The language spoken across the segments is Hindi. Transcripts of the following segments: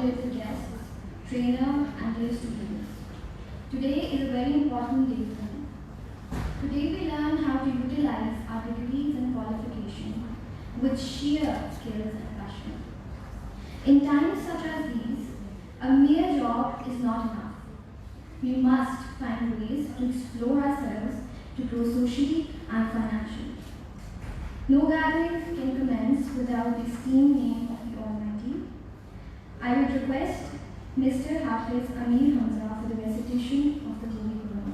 honored guests, trainer and dear students. Today is a very important day for me. Today we learn how to utilize our degrees and qualifications with sheer skills and passion. In times such as these, a mere job is not enough. We must find ways to explore ourselves to grow socially and financially. No gatherings can commence without the esteemed name of the Almighty. I would request Mr. Hafiz Amir Hamza for the recitation of the Holy Quran.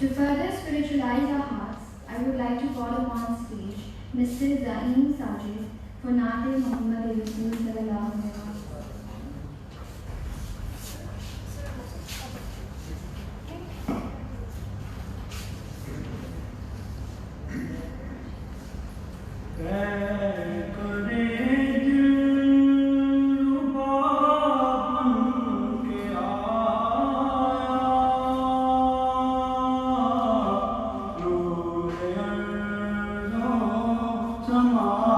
To further spiritualize our hearts, I would like to call upon stage Mr. Zaim Sajid for Naate Muhammad Rasul Sallallahu Alaihi Wasallam. Come on.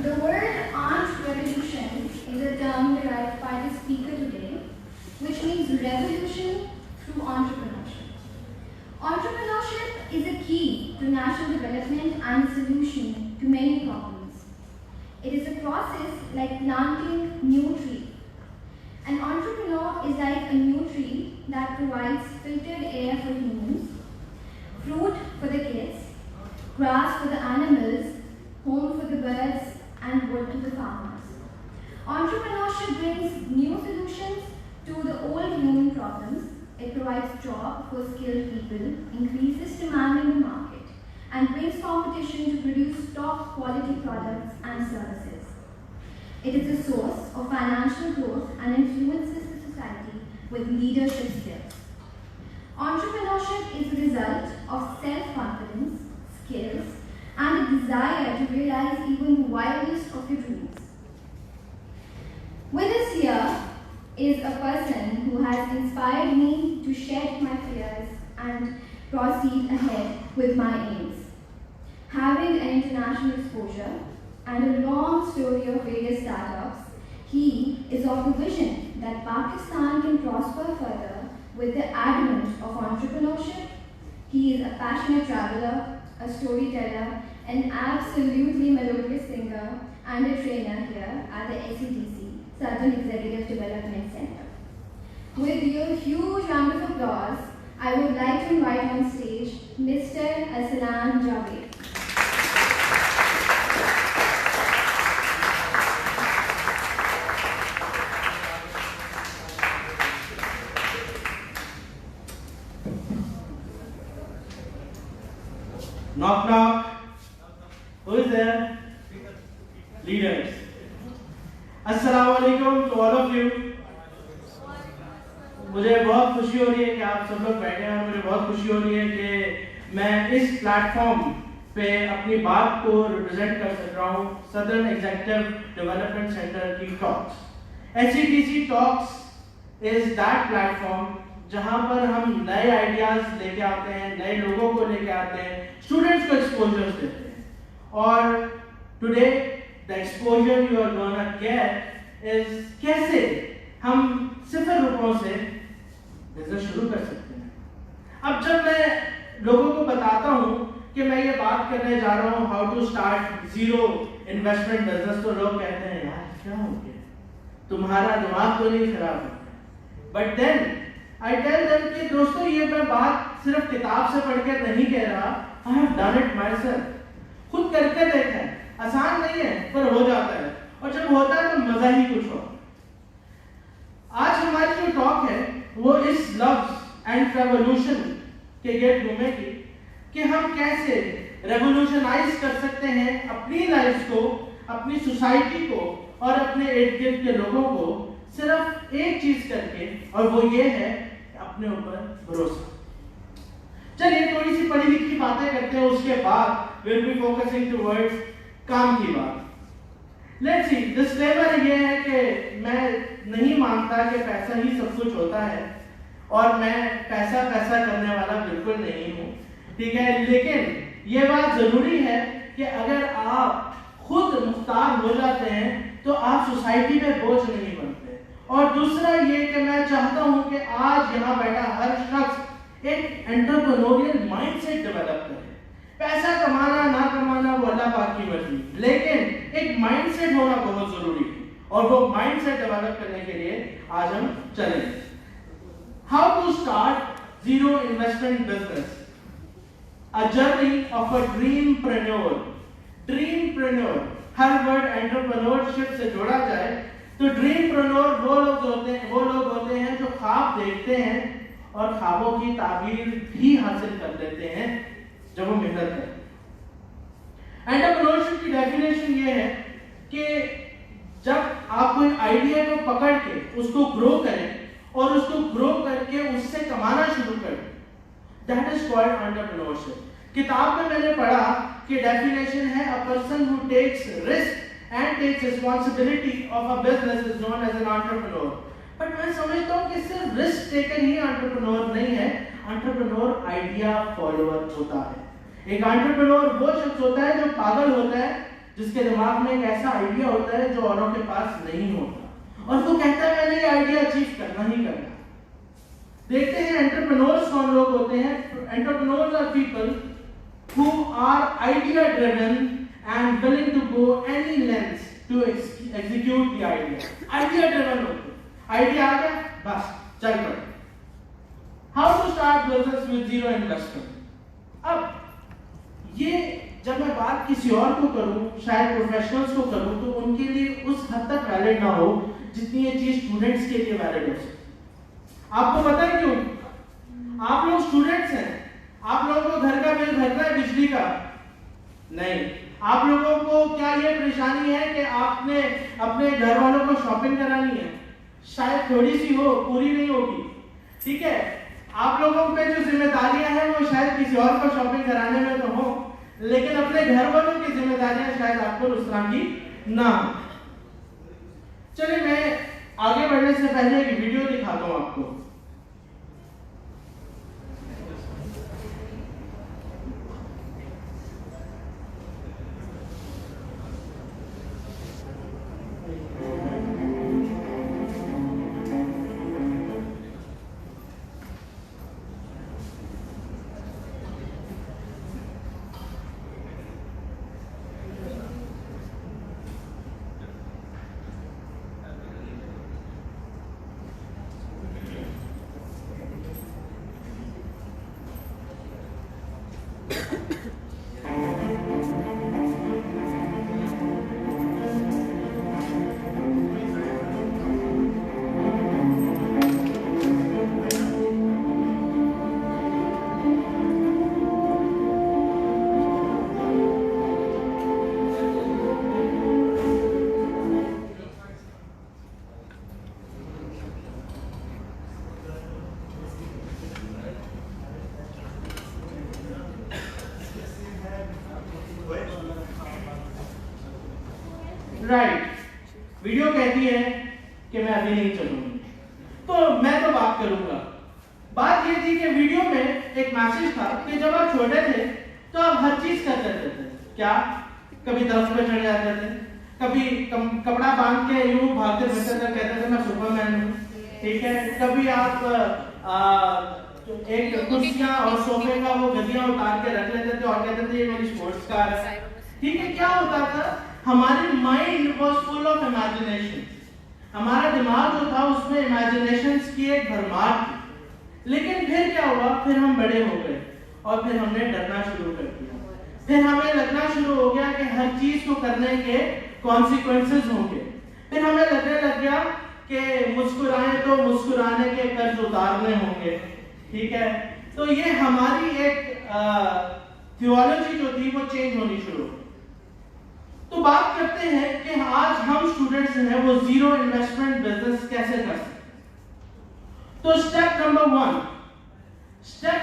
The word Ant Revolution is a term derived by the speaker today, which means revolution through entrepreneurship. Entrepreneurship is a key to national development and a solution to many problems. It is a process like planting new tree. An entrepreneur is like a new tree that provides filtered air for humans, fruit for the kids, grass for the animals, home for the birds, and wood to the farmers. Entrepreneurship brings new solutions to the old human problems. It provides jobs for skilled people, increases demand in the market, and brings competition to produce top quality products and services. It is a source of financial growth and influences the society with leadership skills. Entrepreneurship is a result of self-confidence, skills, and a desire to realize even the wildest of your dreams. With us here is a person who has inspired me to shed my fears and proceed ahead with my aims. Having an international exposure and a long story of various startups, he is of the vision that Pakistan can prosper further with the advent of entrepreneurship. He is a passionate traveler, a storyteller, an absolutely melodious singer, and a trainer here at the SEDC, Southern Executive Development Center. With your huge round of applause, I would like to invite on stage Mr. Aslan Javed. Knock knock. Who is there? Leaders. Assalamu alaikum to all of you. मुझे बहुत खुशी हो रही है कि आप सब लोग बैठे हैं और मुझे बहुत खुशी हो रही है कि मैं इस प्लेटफॉर्म पे अपनी बात को रिप्रेजेंट कर सक रहा हूँ सदर्न एग्जीक्यूटिव डेवलपमेंट सेंटर की talks. SEDC talks is that platform जहां पर हम नए आइडियाज लेके आते हैं, नए लोगों को लेके आते हैं, स्टूडेंट्स को एक्सपोजर्स देते हैं. और today the exposure you are gonna get is कैसे हम 0 रुपयों से बिजनेस शुरू कर सकते हैं. अब जब मैं लोगों को बताता हूं कि मैं ये बात करने जा रहा हूं how to start zero investment business, तो लोग कहते हैं यार क्या हो गया, तुम्हारा दिमाग तो नहीं खराब है. But then I tell them कि दोस्तों ये मैं बात सिर्फ किताब से पढ़ के नहीं कह रहा, I have done it myself. खुद करके देखा है. आसान नहीं है पर हो जाता है, और जब होता है तो मजा ही कुछ और. आज हमारी जो टॉक है वो इस लव्स एंड रेवोल्यूशन के गेट घूमेगी कि हम कैसे रेवोल्यूशनाइज कर सकते हैं अपनी लाइफ को, अपनी सोसाइटी को और अपने इर्द गिर्द के लोगों को सिर्फ एक चीज करके, और वो ये है अपने ऊपर भरोसा. चलिए थोड़ी सी पढ़ी लिखी बातें करते हैं, उसके बाद विल बी फोकसिंग टुवर्ड्स काम की बात. लेट्स सी, डिस्क्लेमर ये है कि मैं नहीं मानता कि पैसा ही सब कुछ होता है और मैं पैसा करने वाला बिल्कुल नहीं हूँ, ठीक है. लेकिन ये बात जरूरी है कि अगर आप खुद मुख्तार हो जाते हैं तो आप सोसाइटी में बोझ नहीं बनते. और दूसरा ये कि मैं चाहता हूं कि आज यहाँ बैठा हर शख्स एक एंटरप्रेन्योरियल माइंडसेट डेवलप करे. पैसा कमाना ना कमाना वो अल्लाह पाक की मर्जी, लेकिन एक माइंडसेट होना बहुत जरूरी है, और वो माइंडसेट डेवलप करने के लिए आज हम चलेंगे. How to start zero investment business, a journey of a dreampreneur. Dreampreneur, हर वर्ड एंटरप्रेन्योरशिप से जोड़ा जाए तो ड्रीमप्रेन्योर वो लोग होते हैं जो ख्वाब देखते हैं और ख्वाबों की ताबीर भी हासिल कर लेते हैं जब वो मेहनत करते हैं. एंटरप्रेन्योरशिप की डेफिनेशन ये है कि जब आप कोई आइडिया को पकड़ के उसको ग्रो करें और उसको ग्रो करके उससे कमाना शुरू करें, दैट इज कॉल्ड एंटरप्रेन्योरशिप। किताब में मैंने पढ़ा कि डेफिनेशन है a person who takes risk and takes responsibility of a business is known as an entrepreneur. But मैं समझता हूं कि सिर्फ रिस्क टेकर ही एंटरप्रेन्योर नहीं है, एंटरप्रेन्योर आइडिया फॉलोअर होता है। एक एंटरप्रेन्योर वो शख्स होता है जो पागल होता है, जिसके दिमाग में एक ऐसा आइडिया होता है जो औरों के पास नहीं होता, और वो कहता है मैंने ये आइडिया अचीव करना ही करना। देखते हैं एंटरप्रेन्योर्स कौन लोग होते हैं। Entrepreneurs are people who are idea driven and willing to go any lengths to execute the idea. Idea driven होते हैं, आइडिया आ गया बस चल पड़े। How to start business with zero investment? अब ये जब मैं बात किसी और को करूं, शायद प्रोफेशनल्स को करूं, तो उनके लिए उस हद तक वैलिड ना हो जितनी ये चीज स्टूडेंट्स के लिए वैलिड हो सकती। आपको पता है क्यों? आप लोग स्टूडेंट्स हैं, आप लोगों को घर का बिल भरना है बिजली का नहीं। आप लोगों को क्या ये परेशानी है कि आपने अपने घर वालों को शॉपिंग करानी है? शायद थोड़ी सी हो, पूरी नहीं होगी, ठीक है। आप लोगों पे जो जिम्मेदारियां हैं वो शायद किसी और को शॉपिंग कराने में तो हो, लेकिन अपने घर वालों की जिम्मेदारियां शायद आपको उस तरह की ना हो। चलिए मैं आगे बढ़ने से पहले एक वीडियो दिखाता हूं आपको। राइट, वीडियो कहती है कि मैं अभी नहीं चलूंगी, तो मैं तो बात करूंगा। बात ये थी कि वीडियो में एक मैसेज था कि जब आप छोटे थे तो आप हर चीज कर लेते थे। क्या? कभी दरख्त पे चढ़ जाते थे, कभी कपड़ा बांध के यूं भागते फिरते थे, कहते थे मैं सुपरमैन हूं, ठीक है। कभी आप एक कुर्सियां और सोफे का वो गद्दियां उतार के रख लेते थे और कहते थे ये मेरी स्पोर्ट्स कार है, ठीक है। क्या होता था? हमारी mind was full of imagination, हमारा दिमाग जो था उसमें इमेजिनेशंस की एक भरमार थी। लेकिन फिर क्या हुआ? फिर हम बड़े हो गए और फिर हमने डरना शुरू कर दिया। फिर हमें लगना शुरू हो गया कि हर चीज को करने के कॉन्सिक्वेंसेस होंगे। फिर हमें लगने लग गया कि मुस्कुराएं तो मुस्कुराने के कर्ज उतारने होंगे, ठीक है। तो ये हमारी एक थियोलॉजी जो थी वो चेंज होनी शुरू हो। तो बात करते हैं कि आज हम स्टूडेंट्स हैं वो जीरो इन्वेस्टमेंट बिजनेस कैसे कर सकते हैं। तो step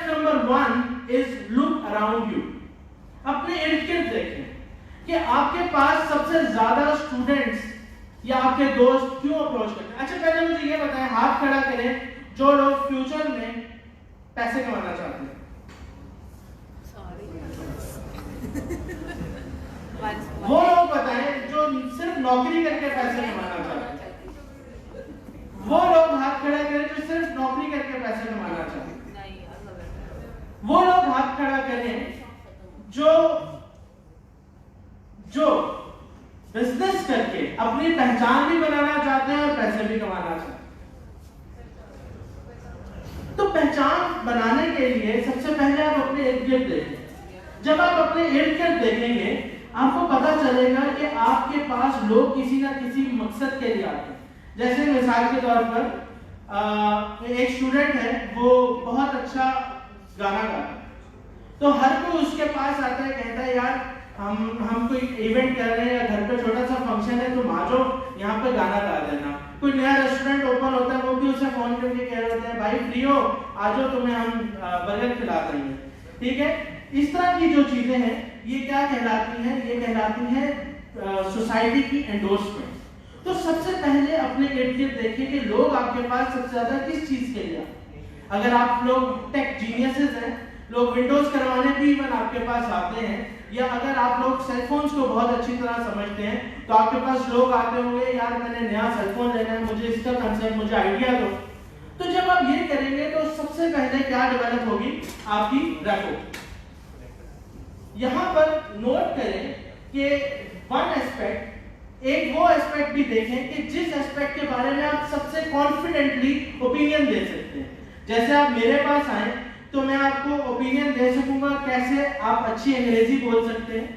number one is look around you. अपने इर्द गिर्द देखें कि आपके पास सबसे ज्यादा स्टूडेंट्स या आपके दोस्त क्यों अप्रोच करते हैं। अच्छा, पहले मुझे ये बताएं, हाथ खड़ा करें जो लोग फ्यूचर में पैसे कमाना चाहते हैं। वो लोग बताएं जो सिर्फ नौकरी करके पैसे कमाना चाहते हैं। वो लोग हाथ खड़ा करें जो सिर्फ नौकरी करके पैसे कमाना चाहते हैं। वो लोग हाथ खड़ा करें जो बिजनेस करके अपनी पहचान भी बनाना चाहते हैं और पैसे भी कमाना चाहते हैं। तो पहचान बनाने के लिए सबसे पहले आप अपने इर्द गिर्द देखें। जब आप अपने इर्द गिर्द देखेंगे आपको पता चलेगा कि आपके पास लोग किसी ना किसी मकसद के लिए आते हैं। जैसे मिसाल के तौर पर एक स्टूडेंट है, वो बहुत अच्छा गाना गाता है, तो हर कोई उसके पास आता है, कहता है यार हम कोई इवेंट कर रहे हैं या घर पे छोटा सा फंक्शन है, तुम आ जाओ, यहाँ पे गाना गा देना। कोई नया रेस्टोरेंट ओपन होता है, वो भी उसे फोन करके कह रहे होते हैं भाई फ्री हो, आ जाओ तुम्हें हम बर्गर खिला देंगे। ठीक है, इस तरह की जो चीजें हैं ये क्या कहलाती हैं? ये कहलाती हैं सोसाइटी की एंडोर्समेंट। तो सबसे पहले अपने इर्द गिर्द देखिए कि लोग आपके पास सबसे ज्यादा किस चीज के लिए आते हैं। अगर आप लोग टेक जीनियसेस हैं, लोग विंडोज करवाने भी इवन आपके पास आते हैं, या अगर आप लोग सेलफोन्स को बहुत अच्छी तरह समझते हैं तो आपके पास लोग आते होंगे, यार मैंने नया सेलफोन लेना है, मुझे इसका कंसेप्ट, मुझे आइडिया दो। तो जब आप ये करेंगे तो सबसे पहले क्या डेवलप होगी? आपकी रैपो। यहां पर नोट करें कि वन एस्पेक्ट, एक वो एस्पेक्ट भी देखें कि जिस एस्पेक्ट के बारे में आप सबसे कॉन्फिडेंटली ओपिनियन दे सकते हैं। जैसे आप मेरे पास आए तो मैं आपको ओपिनियन दे सकूंगा कैसे आप अच्छी अंग्रेजी बोल सकते हैं।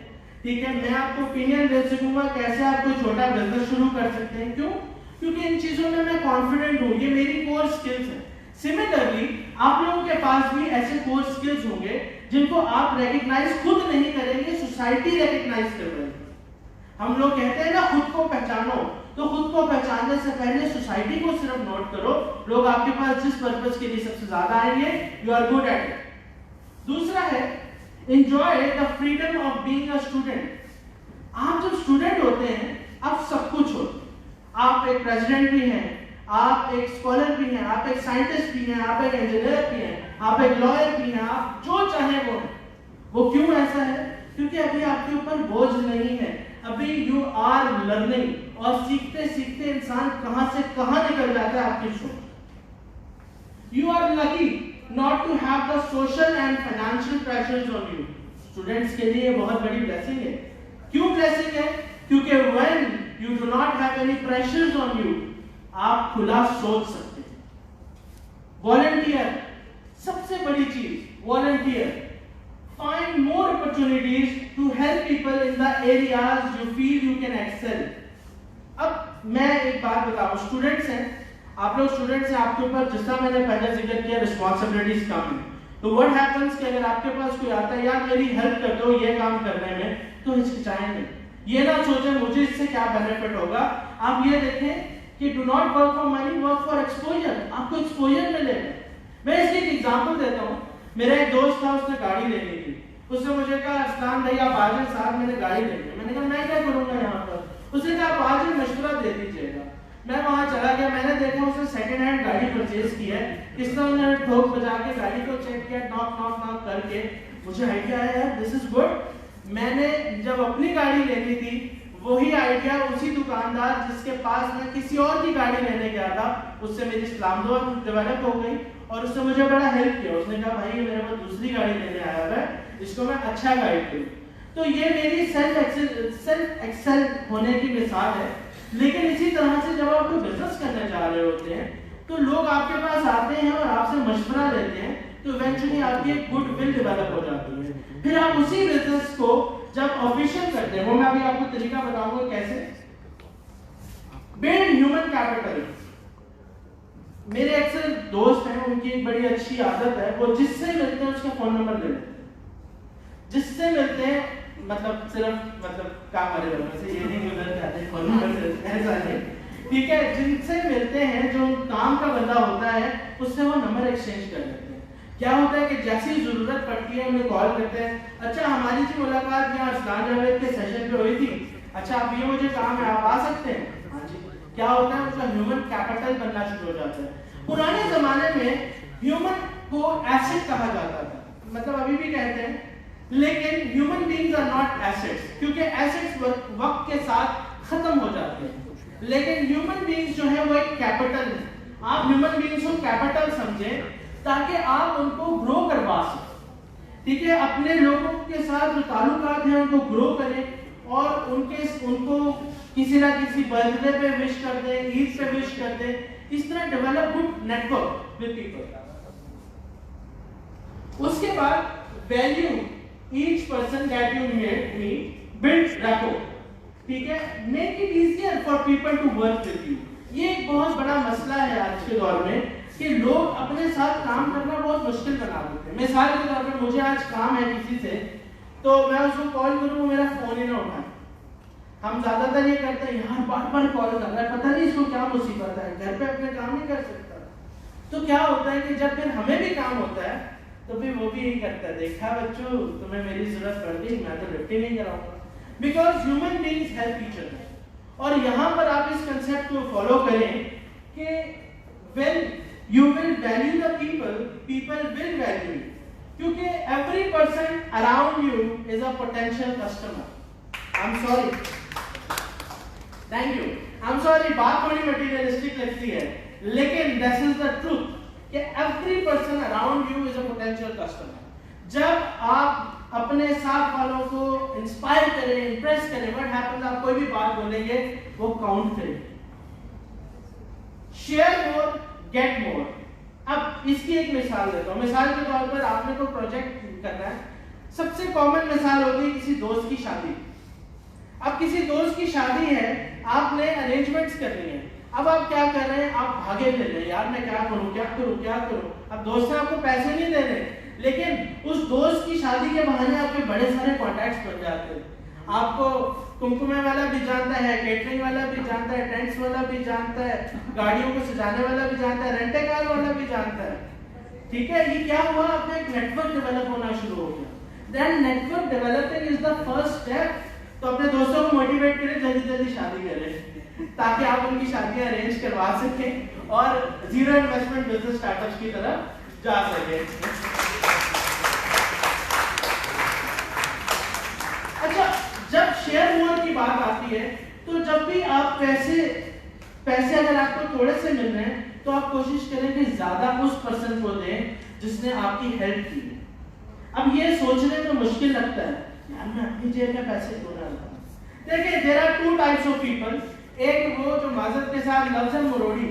ठीक है, मैं आपको ओपिनियन दे सकूंगा कैसे आप कोई छोटा बिजनेस शुरू कर सकते हैं। क्यों? क्योंकि इन चीजों में मैं कॉन्फिडेंट हूं, ये मेरी कोर स्किल्स हैं। सिमिलरली आप लोगों के पास भी ऐसे कोर स्किल्स होंगे जिनको आप रिकॉग्नाइज खुद नहीं करेंगे, सोसाइटी रिकॉग्नाइज कर रही है। हम लोग कहते हैं ना खुद को पहचानो, तो खुद को पहचानने से पहले सोसाइटी को सिर्फ नोट करो, लोग आपके पास जिस पर्पस के लिए सबसे ज्यादा आएंगे, you are good at it. दूसरा है enjoy the freedom of being a student. आप जब स्टूडेंट होते हैं आप सब कुछ होते हैं। आप एक प्रेसिडेंट भी हैं, आप एक स्कॉलर भी हैं, आप एक साइंटिस्ट भी हैं, आप एक इंजीनियर भी हैं, आप एक लॉयर भी हैं, आप जो चाहे वो हैं। वो क्यों ऐसा है? क्योंकि अभी आपके ऊपर बोझ नहीं है, अभी यू आर लर्निंग, और सीखते सीखते इंसान कहां से कहां निकल जाता है आपकी सोच। You are lucky not to have the social and financial pressures on you. Students के लिए बहुत बड़ी ब्लेसिंग है। क्यों ब्लेसिंग है? क्योंकि when you do not have any pressures on you, आप खुला सोच सकते हैं। वॉलंटियर, सबसे बड़ी चीज volunteer. Find more opportunities to help people in the areas you feel you can excel. अब मैं एक बात बताऊं, स्टूडेंट्स हैं, आप लोग स्टूडेंट्स हैं, आपके ऊपर जिस तरह मैंने पहले जिक्र किया रिस्पॉन्सिबिलिटीज कम है। तो व्हाट हैपेंस कि अगर आपके पास कोई आता है, यार मेरी हेल्प कर दो ये काम करने में, तो हिचकिचाएं नहीं। ये ना सोचें मुझे इससे क्या बेनिफिट होगा। आप ये देखें कि do not work for money, work for exposure. आपको एक्सपोजर मिलेगा। मैं इसकी एक एग्जांपल देता हूं। मेरा एक दोस्त था, उसने गाड़ी लेनी थी। उसने मुझे कहा अस्लाम भाई आप आज साहब मैंने गाड़ी लेनी है। मैंने कहा मैं क्या करूंगा यहाँ पर? उसने कहा आप आज मशवरा दे दीजिएगा। मैं वहां चला गया, मैंने देखा उसने सेकंड हैंड गाड़ी परचेज की है। किस तरह उन्होंने ठोक बजा के गाड़ी को चेक किया, नॉक नॉक नॉक करके। मुझे आइडिया आया यार दिस इज गुड। मैंने जब अपनी गाड़ी लेनी थी, वही आइडिया उसी दुकानदार जिसके पास मैं किसी और की गाड़ी लेने गया था, उससे मेरी इस्लाम डेवलप हो गई और उसने मुझे बड़ा हेल्प किया। उसने कहा भाई मेरे पास दूसरी गाड़ी लेने आया है, इसको मैं अच्छा गाइड करूं। तो ये मेरी सेल्फ एक्सेल होने की मिसाल है। लेकिन इसी तरह से जब आप कोई बिजनेस करने जा रहे होते हैं तो लोग आपके पास आते हैं और आपसे मशवरा लेते हैं, तो इवेंचुअली आपकी एक गुड विल डेवलप हो जाती है। फिर आप उसी बिजनेस को जब ऑफिशियल करते हैं, वो मैं अभी आपको तरीका बताऊंगा कैसे। Build human capital. मेरे अक्सर दोस्त हैं, उनकी एक बड़ी अच्छी आदत है, वो जिससे मिलते हैं उसका फोन नंबर ले लेते हैं। जिससे मिलते हैं मतलब सिर्फ काम वाले लोगों से, ये नहीं उधर जाते हैं फोन नंबर से, ऐसा नहीं। ठीक है, जिनसे मिलते हैं, जो काम का बंदा होता है, उससे वो नंबर एक्सचेंज कर लेते हैं। क्या होता है कि जैसी जरूरत पड़ती है उन्हें कॉल करते हैं, अच्छा हमारी जी मुलाकात यहाँ अस्लान जावेद के सेशन पे हुई थी, अच्छा अब ये मुझे काम है आप आ सकते हैं? हाँ जी। क्या होता है उसका ह्यूमन कैपिटल बनना शुरू हो जाता है। पुराने जमाने में ह्यूमन को एसेट कहा जाता था, मतलब अभी भी कहते हैं, लेकिन human beings are not assets, क्योंकि एसेट्स वक्त के साथ खत्म हो जाते हैं। लेकिन ह्यूमन बीइंग्स जो है वो एक कैपिटल है। आप ह्यूमन बीइंग्स को कैपिटल समझें ताकि आप उनको ग्रो करवा सकें। ठीक है, अपने लोगों के साथ जो ताल्लुकात हैं उनको ग्रो करें और उनको किसी ना किसी बर्थडे पे विश कर दें, ईद पे विश कर दें। इस तरह develop good network with people. उसके बाद value each person that you meet, build rapport. ठीक है, make it easier for people to work with you. ये एक बहुत बड़ा मसला है आज के दौर में कि लोग अपने साथ काम करना बहुत मुश्किल बना देते हैं। मिसाल के तौर पर मुझे आज काम है किसी से, तो मैं उसको कॉल करूं वो मेरा फोन ही ना उठाए। हम ज्यादातर ये करते हैं, यार बार बार कॉल कर रहा है, पता नहीं इसको क्या मुसीबत है, घर पे अपने काम नहीं कर सकता। तो क्या होता है कि जब फिर हमें भी काम होता है तो फिर वो भी यही करता है, देखा बच्चों तुम्हें मेरी जरूरत पड़ गई, मैं तो लिफ्ट ही नहीं कराऊंगा। Because human beings help each other. और यहाँ पर आप इस कंसेप्ट को फॉलो करें कि when you will value the people, people will value you, क्योंकि every person around you is a potential customer. I am sorry, thank you, I am sorry, बात थोड़ी मटीरियलिस्टिक लगती है, लेकिन दिस इज द ट्रूथ कि every person around you is a potential customer. जब आप अपने साथ वालों को इंस्पायर करें, इंप्रेस करें, व्हाट हैपेंस, आप कोई भी बात बोलेंगे वो काउंट करें। Share more, get more. अब इसकी एक मिसाल देता हूं। मिसाल के तौर पर आपने कोई प्रोजेक्ट करना है, सबसे कॉमन मिसाल होती है किसी दोस्त की शादी। अब किसी दोस्त की शादी है, आपने अरेंजमेंट्स करनी है। अब आप क्या कर रहे हैं, आप भागे फिर रहे हैं, यार मैं क्या करूं क्या करूं क्या करूं। अब दोस्त ने आपको पैसे नहीं देने, लेकिन उस दोस्त की शादी के बहाने आपके बड़े सारे कॉन्टैक्ट्स बन जाते हैं। आपको कुमकुमे वाला भी जानता है, केटरिंग वाला भी जानता है, टेंट्स वाला भी जानता है, गाड़ियों को सजाने वाला भी जानता है, रेंटे कार वाला भी जानता है। ठीक है, ये क्या हुआ, आपका एक नेटवर्क डेवलप होना शुरू हो गया। Then network developing is the first step. तो अपने दोस्तों को मोटिवेट करें, जल्दी जल्दी शादी करें ताकि आप उनकी शादियां अरेंज करवा सकें और जीरो इन्वेस्टमेंट बिजनेस स्टार्टअप्स की तरफ जा सकें। अच्छा, जब शेयर मोर की बात आती है तो जब भी आप पैसे अगर आपको थोड़े से मिल रहे हैं तो आप कोशिश करें कि ज्यादा उस पर्सन को दें जिसने आपकी हेल्प की। अब ये सोचने में मुश्किल लगता है, यार मैं अपनी जेब में पैसे क्यों ना लगाऊं। देखिए, there are two types of people. एक वो जो माजरत के साथ लफ्ज़ मुरोड़ी,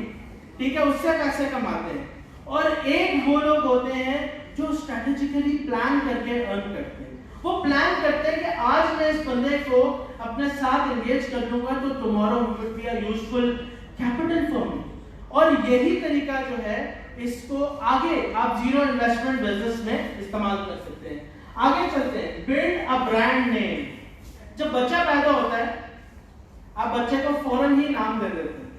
ठीक है, उससे पैसे कमाते हैं, और एक वो लोग होते हैं जो स्ट्रेटेजिकली प्लान करके अर्न करते हैं। वो प्लान करते हैं कि आज मैं इस बंदे को अपने साथ एंगेज कर लूंगा तो tomorrow will be a useful capital for me. और यही तरीका जो है, इसको आगे आप जीरो इन्वेस्टमेंट बिजनेस में इस्तेमाल कर सकते हैं। आगे चलते हैं, बिल्ड अ ब्रांड नेम। जब बच्चा पैदा होता है, आप बच्चे को फौरन ही नाम दे देते हैं।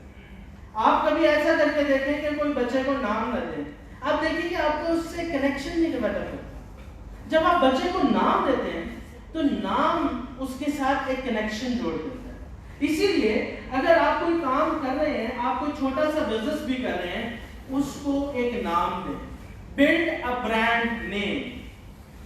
आप कभी ऐसा करके देखें कि कोई बच्चे को नाम न दे, आप देखिए कि आपको उससे कनेक्शन नहीं डेवलप होता। जब आप बच्चे को नाम देते हैं तो नाम उसके साथ एक कनेक्शन जोड़ देता है। इसीलिए अगर आप कोई काम कर रहे हैं, आप कोई छोटा सा बिजनेस भी कर रहे हैं, उसको एक नाम दें। Build a brand name,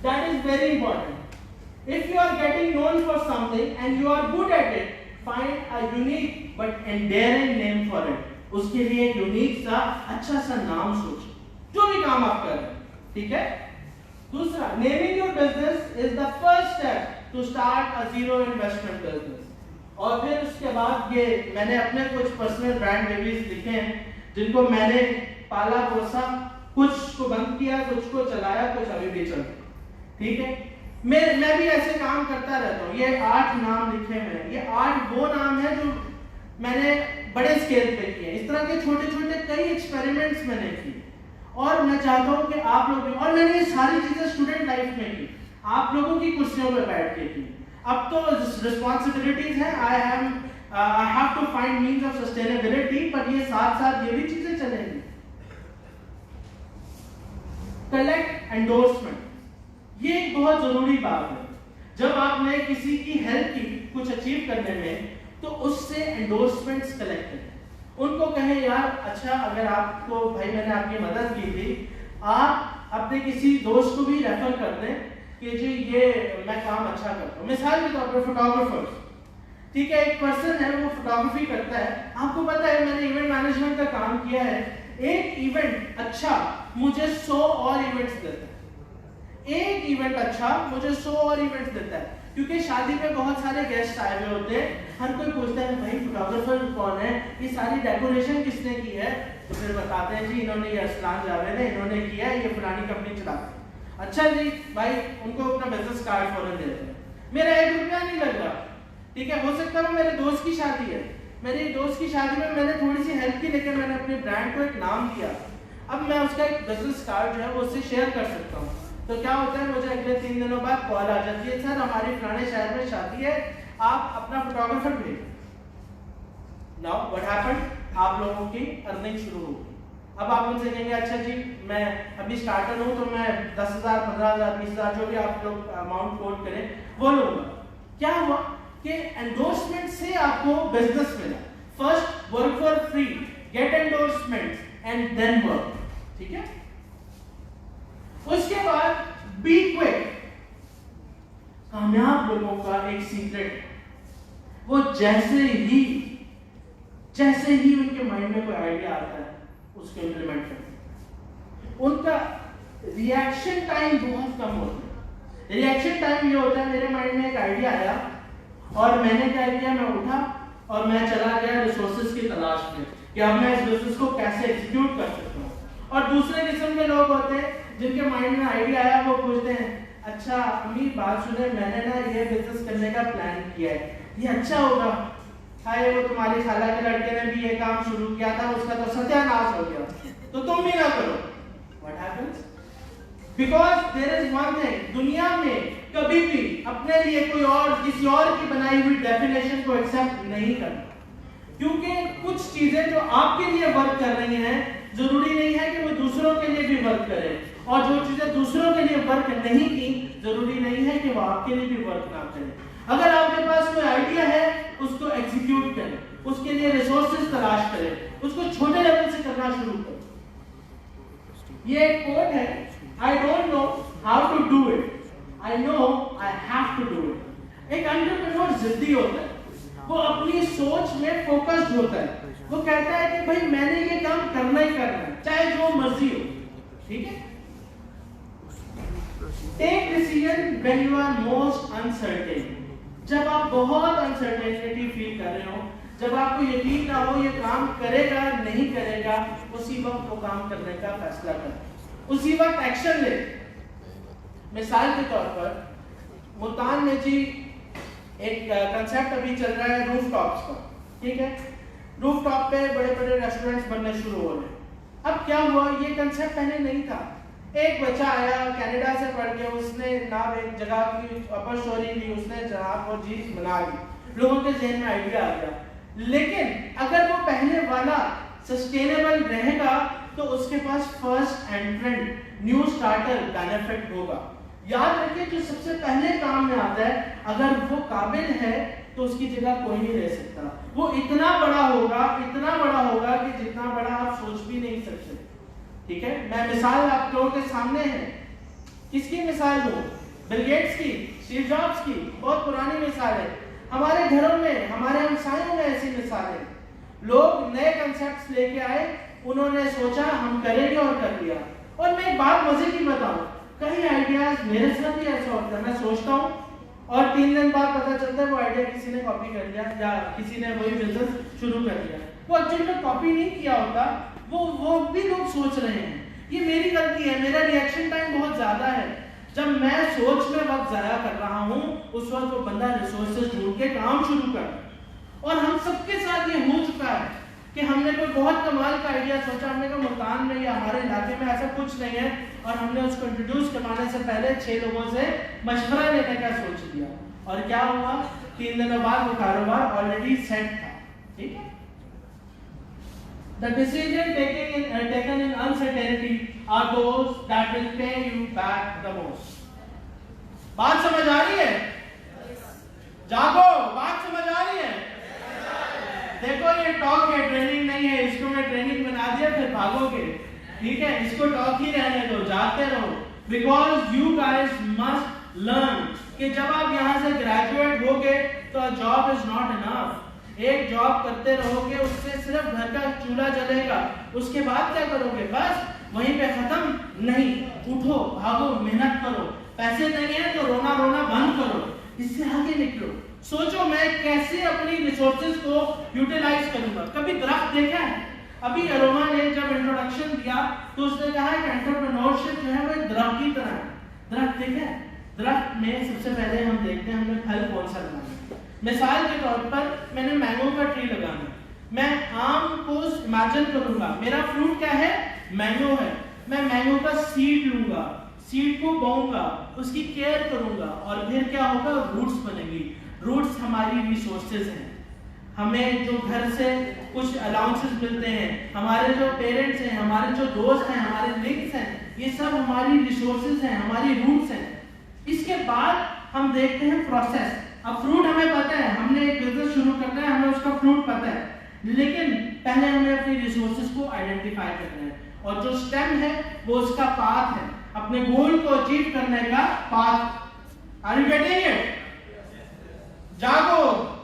that is very important. If you are getting known for something and you are good at it, find a unique but endearing name for it. उसके लिए एक यूनिक सा अच्छा सा नाम सोचें, जो भी काम आप कर रहे हैं, ठीक है। दूसरा, naming your business is the first step to start a zero investment business. और फिर उसके बाद ये मैंने अपने कुछ पर्सनल ब्रांड बेबीज लिखे हैं जिनको मैंने पाला पोसा, कुछ को बंद किया, कुछ को चलाया, कुछ अभी भी चलते, ठीक है। मैं भी ऐसे काम करता रहता हूँ। ये 8 नाम लिखे मैंने, ये 8 वो नाम है जो मैंने बड़े स्केल पे किए। इस तरह के छोटे छोटे कई एक्सपेरिमेंट्स मैंने किए और मैं चाहता हूँ कि आप लोग भी, और मैंने ये सारी चीजें स्टूडेंट लाइफ में की, आप लोगों की कुर्सियों पे बैठ के की। अब तो रिस्पॉन्सिबिलिटीज हैं, I have to find means of sustainability, पर ये साथ साथ ये भी चीजें चलेंगी। कलेक्ट एंडोर्समेंट, ये एक बहुत जरूरी बात है। जब आपने किसी की हेल्प की कुछ अचीव करने में, तो उससे एंडोर्समेंट्स कलेक्ट करें। उनको कहें, यार अच्छा, अगर आपको, भाई मैंने आपकी मदद की थी, आप अपने किसी दोस्त को भी रेफर कर दें कि जी ये मैं काम अच्छा करता हूँ। मिसाल के तौर पर फोटोग्राफर्स, ठीक है, एक पर्सन है वो फोटोग्राफी करता है, आपको पता है मैंने इवेंट मैनेजमेंट का काम किया है, एक इवेंट अच्छा मुझे 100 और इवेंट्स देता है। एक इवेंट अच्छा मुझे 100 और इवेंट्स देता है, क्योंकि शादी में बहुत सारे गेस्ट आए हुए होते हैं, हर कोई पूछता है भाई फोटोग्राफर कौन है, ये सारी डेकोरेशन किसने की है, तो फिर बताते हैं जी इन्होंने, ये असलान जावेद है, इन्होंने किया है, ये पुरानी कंपनी चलाते हैं। अच्छा जी, भाई उनको अपना बिजनेस कार्ड फौरन देते हैं, मेरा 1 रुपया नहीं लग रहा, ठीक है। हो सकता है मेरे दोस्त की शादी है, मेरी दोस्त की शादी में मैंने थोड़ी सी हेल्प की, लेकिन मैंने अपने ब्रांड को एक नाम दिया, अब मैं उसका एक बिजनेस कार्ड जो है वो उससे शेयर कर सकता हूँ। तो क्या होता है, मुझे अगले 3 दिनों बाद कॉल आ जाती है, सर हमारी फलाने शहर में शादी है, आप अपना फोटोग्राफर भेजें। नाउ व्हाट हैपेंड, आप लोगों की अर्निंग शुरू होगी। अब आप उनसे कहेंगे अच्छा जी मैं अभी स्टार्टर हूँ तो मैं 10,000 15,000 20,000 जो भी आप लोग अमाउंट कोट करें वो लूंगा। क्या हुआ कि एंडोर्समेंट से आपको बिजनेस मिला। First work for free, get endorsement and then work, ठीक है। उसके बाद बी क्विक। कामयाब लोगों का एक सीक्रेट, वो जैसे ही उनके माइंड में कोई आइडिया आता है उसको इंप्लीमेंट करते, उनका रिएक्शन टाइम बहुत कम होता है। रिएक्शन टाइम ये होता है, मेरे माइंड में एक आइडिया आया और मैंने क्या किया, मैं उठा और मैं चला गया रिसोर्सेज की तलाश में कि अब मैं इस बिजनेस को कैसे एग्जीक्यूट कर सकता हूँ। और दूसरे किस्म के लोग होते हैं जिनके माइंड में आइडिया आया, वो पूछते हैं अच्छा अम्मी बात सुने, मैंने ना ये बिजनेस करने का प्लान किया है, ये अच्छा होगा। हाय वो तुम्हारी खाला के लड़के ने भी ये काम शुरू किया था, उसका तो सत्यानाश हो गया, तो तुम भी ना करो। What happens? Because there is one thing, दुनिया में कभी भी अपने लिए कोई और किसी और की बनाई हुई डेफिनेशन को एक्सेप्ट नहीं करना, क्योंकि कुछ चीजें जो आपके लिए वर्क कर रही हैं जरूरी नहीं है कि वो दूसरों के लिए भी वर्क करे, और जो चीजें दूसरों के लिए वर्क नहीं की जरूरी नहीं है कि वो आपके लिए भी वर्क ना करे। अगर आपके पास कोई आइडिया है उसको एग्जीक्यूट करें, उसके लिए रिसोर्सेज तलाश करें, उसको छोटे लेवल से करना शुरू करें। ये एक कोट है, I don't know how to do it, I know I have to do it. एक एंटरप्रेन्योर जिद्दी होता है, वो अपनी सोच में फोकस्ड होता है, वो कहता है कि भाई मैंने ये काम करना ही करना है, चाहे जो मर्जी हो, ठीक है। Take decision when you are most uncertain. जब आप बहुत अनसर्टेनिटी फील कर रहे हो, जब आपको यकीन ना हो ये काम करेगा नहीं करेगा, उसी वक्त वो काम करने का फैसला करें, उसी वक्त एक्शन ले। मिसाल के तौर पर मुल्तान में जी एक कंसेप्ट अभी चल रहा है रूफटॉप्स का, ठीक है। रूफटॉप पे बड़े बड़े रेस्टोरेंट्स बनने शुरू हो रहे हैं। अब क्या हुआ, ये कंसेप्ट पहले नहीं था। एक बच्चा आया कनाडा से पढ़ के, उसने ना एक जगह की अपर स्टोरी ली, उसने जनाब वो चीज बना ली, लोगों के जहन में आइडिया आ गया। लेकिन अगर वो पहले वाला सस्टेनेबल रहेगा तो उसके पास first entrant new starter benefit होगा। याद रखिए जो सबसे पहले काम में आता है, अगर वो काबिल है तो उसकी जगह कोई नहीं ले सकता। वो इतना बड़ा होगा कि जितना बड़ा आप सोच भी नहीं सकते, ठीक है। मैं मिसाल आप लोगों के सामने है, किसकी मिसाल दूं? बिल गेट्स की, स्टीव जॉब्स की, बहुत पुरानी मिसाल है। हमारे घरों में, हमारे हमसायों में ऐसी मिसालें। लोग नए कंसेप्ट्स लेके आए, उन्होंने सोचा हम करेंगे और कर लिया। और मैं एक बात मजे की बताऊं, कई आइडियाज मेरे साथ भी ऐसा होता है, मैं सोचता हूं और 3 दिन बाद पता चलता है वो आइडिया किसी ने कॉपी कर लिया या किसी ने वही बिजनेस शुरू कर लिया। वो एक्चुअली में कॉपी नहीं किया होता, वो भी लोग सोच रहे हैं। ये मेरी गलती है, मेरा रिएक्शन टाइम बहुत ज्यादा है। जब मैं सोच में वक्त जाया कर रहा हूँ, उस वक्त वो बंदा रिसोर्सेज ढूंढ के काम शुरू कर। और हम सबके साथ ये हो चुका है कि हमने कोई बहुत कमाल का आइडिया सोचा, हमने कहा मुल्तान में या हमारे इलाके में ऐसा कुछ नहीं है, और हमने उसको इंट्रोड्यूस करवाने से पहले 6 लोगों से मशवरा लेने का सोच लिया। और क्या हुआ, 3 दिनों बाद वो कारोबार ऑलरेडी सेट था, ठीक है। The decision taken in uncertainty are those that will pay you back the most. बात समझ आ रही है? जागो, बात समझ आ रही है? देखो ये टॉक है, ट्रेनिंग नहीं है। इसको मैं ट्रेनिंग बना दिया फिर भागोगे, ठीक है। इसको टॉक ही रहने दो, जाते रहो। Because you guys must learn कि जब आप यहाँ से ग्रेजुएट होगे तो जॉब इज नॉट इनफ। एक जॉब करते रहोगे, उससे सिर्फ घर का चूल्हा जलेगा, उसके बाद क्या करोगे? बस वहीं पे खत्म नहीं। उठो, भागो, मेहनत करो। पैसे नहीं है तो रोना बंद करो, इससे आगे निकलो। सोचो मैं कैसे अपनी रिसोर्सेज को यूटिलाइज करूंगा। कभी दरख्त देखा है? अभी अरोमा ने जब इंट्रोडक्शन दिया तो उसने कहा कि एंटरप्रेन्योरशिप जो है वो एक दरख्त की तरह है। दरख्त देखा है? दरख्त में सबसे पहले हम देखते हैं हमें फल कौन सा लगाना है। मिसाल के तौर पर मैंने मैंगो का ट्री लगाना, मैं आम को इमेजिन करूंगा, मेरा फ्रूट क्या है? मैंगो है। मैं मैंगो का सीड लूंगा, सीड को बोऊंगा, उसकी केयर करूंगा और फिर क्या होगा? रूट्स बनेंगी। रूट्स हमारी रिसोर्सेज हैं। हमें जो घर से कुछ अलाउंसेस मिलते हैं, हमारे जो पेरेंट्स हैं, हमारे जो दोस्त हैं, हमारे लिंक्स हैं, ये सब हमारी रिसोर्सेज हैं, हमारी रूट्स हैं। इसके बाद हम देखते हैं प्रोसेस। अब फ्रूट हमें पता है, हमने एक बिजनेस शुरू करना है, हमें उसका फ्रूट पता है, लेकिन पहले हमें अपनी रिसोर्सेज को आइडेंटिफाई करना है, और जो स्टेम है वो उसका पाथ है, अपने गोल को अचीव करने का path. Are you getting it? जागो,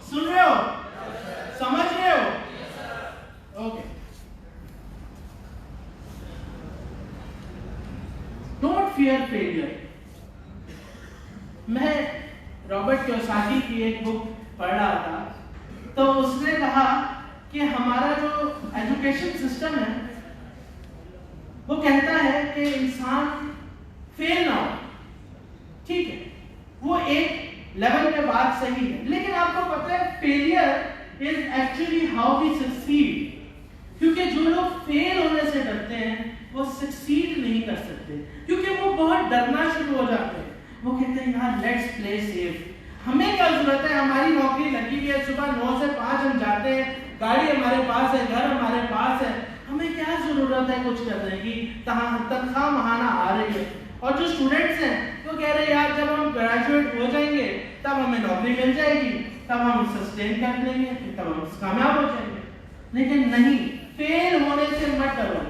सुन रहे हो, समझ रहे हो? ओके। Don't fear failure. मैं रॉबर्ट कियोसाकी की एक बुक पढ़ रहा था, तो उसने कहा कि हमारा जो एजुकेशन सिस्टम है वो कहता है कि इंसान फेल ना हो। ठीक है, वो एक लेवल पे बात सही है, लेकिन आपको पता है failure is actually how we succeed. क्योंकि जो लोग फेल होने से डरते हैं वो सक्सीड नहीं कर सकते, क्योंकि वो बहुत डरना शुरू हो जाते हैं। वो कहते हैं यार लेट्स प्ले सेफ, हमें क्या जरूरत है, हमारी नौकरी लगी हुई है, सुबह 9 से 5 हम जाते हैं, गाड़ी हमारे पास है, घर हमारे पास है, हमें क्या जरूरत है कुछ करने की, तनख्वाह महाना आ रही है। और जो स्टूडेंट्स हैं वो कह रहे हैं यार जब हम ग्रेजुएट हो जाएंगे तब हमें नौकरी मिल जाएगी, तब हम सस्टेन कर लेंगे, तब हम कामयाब हो जाएंगे। लेकिन नहीं, फेल होने से मत डरो।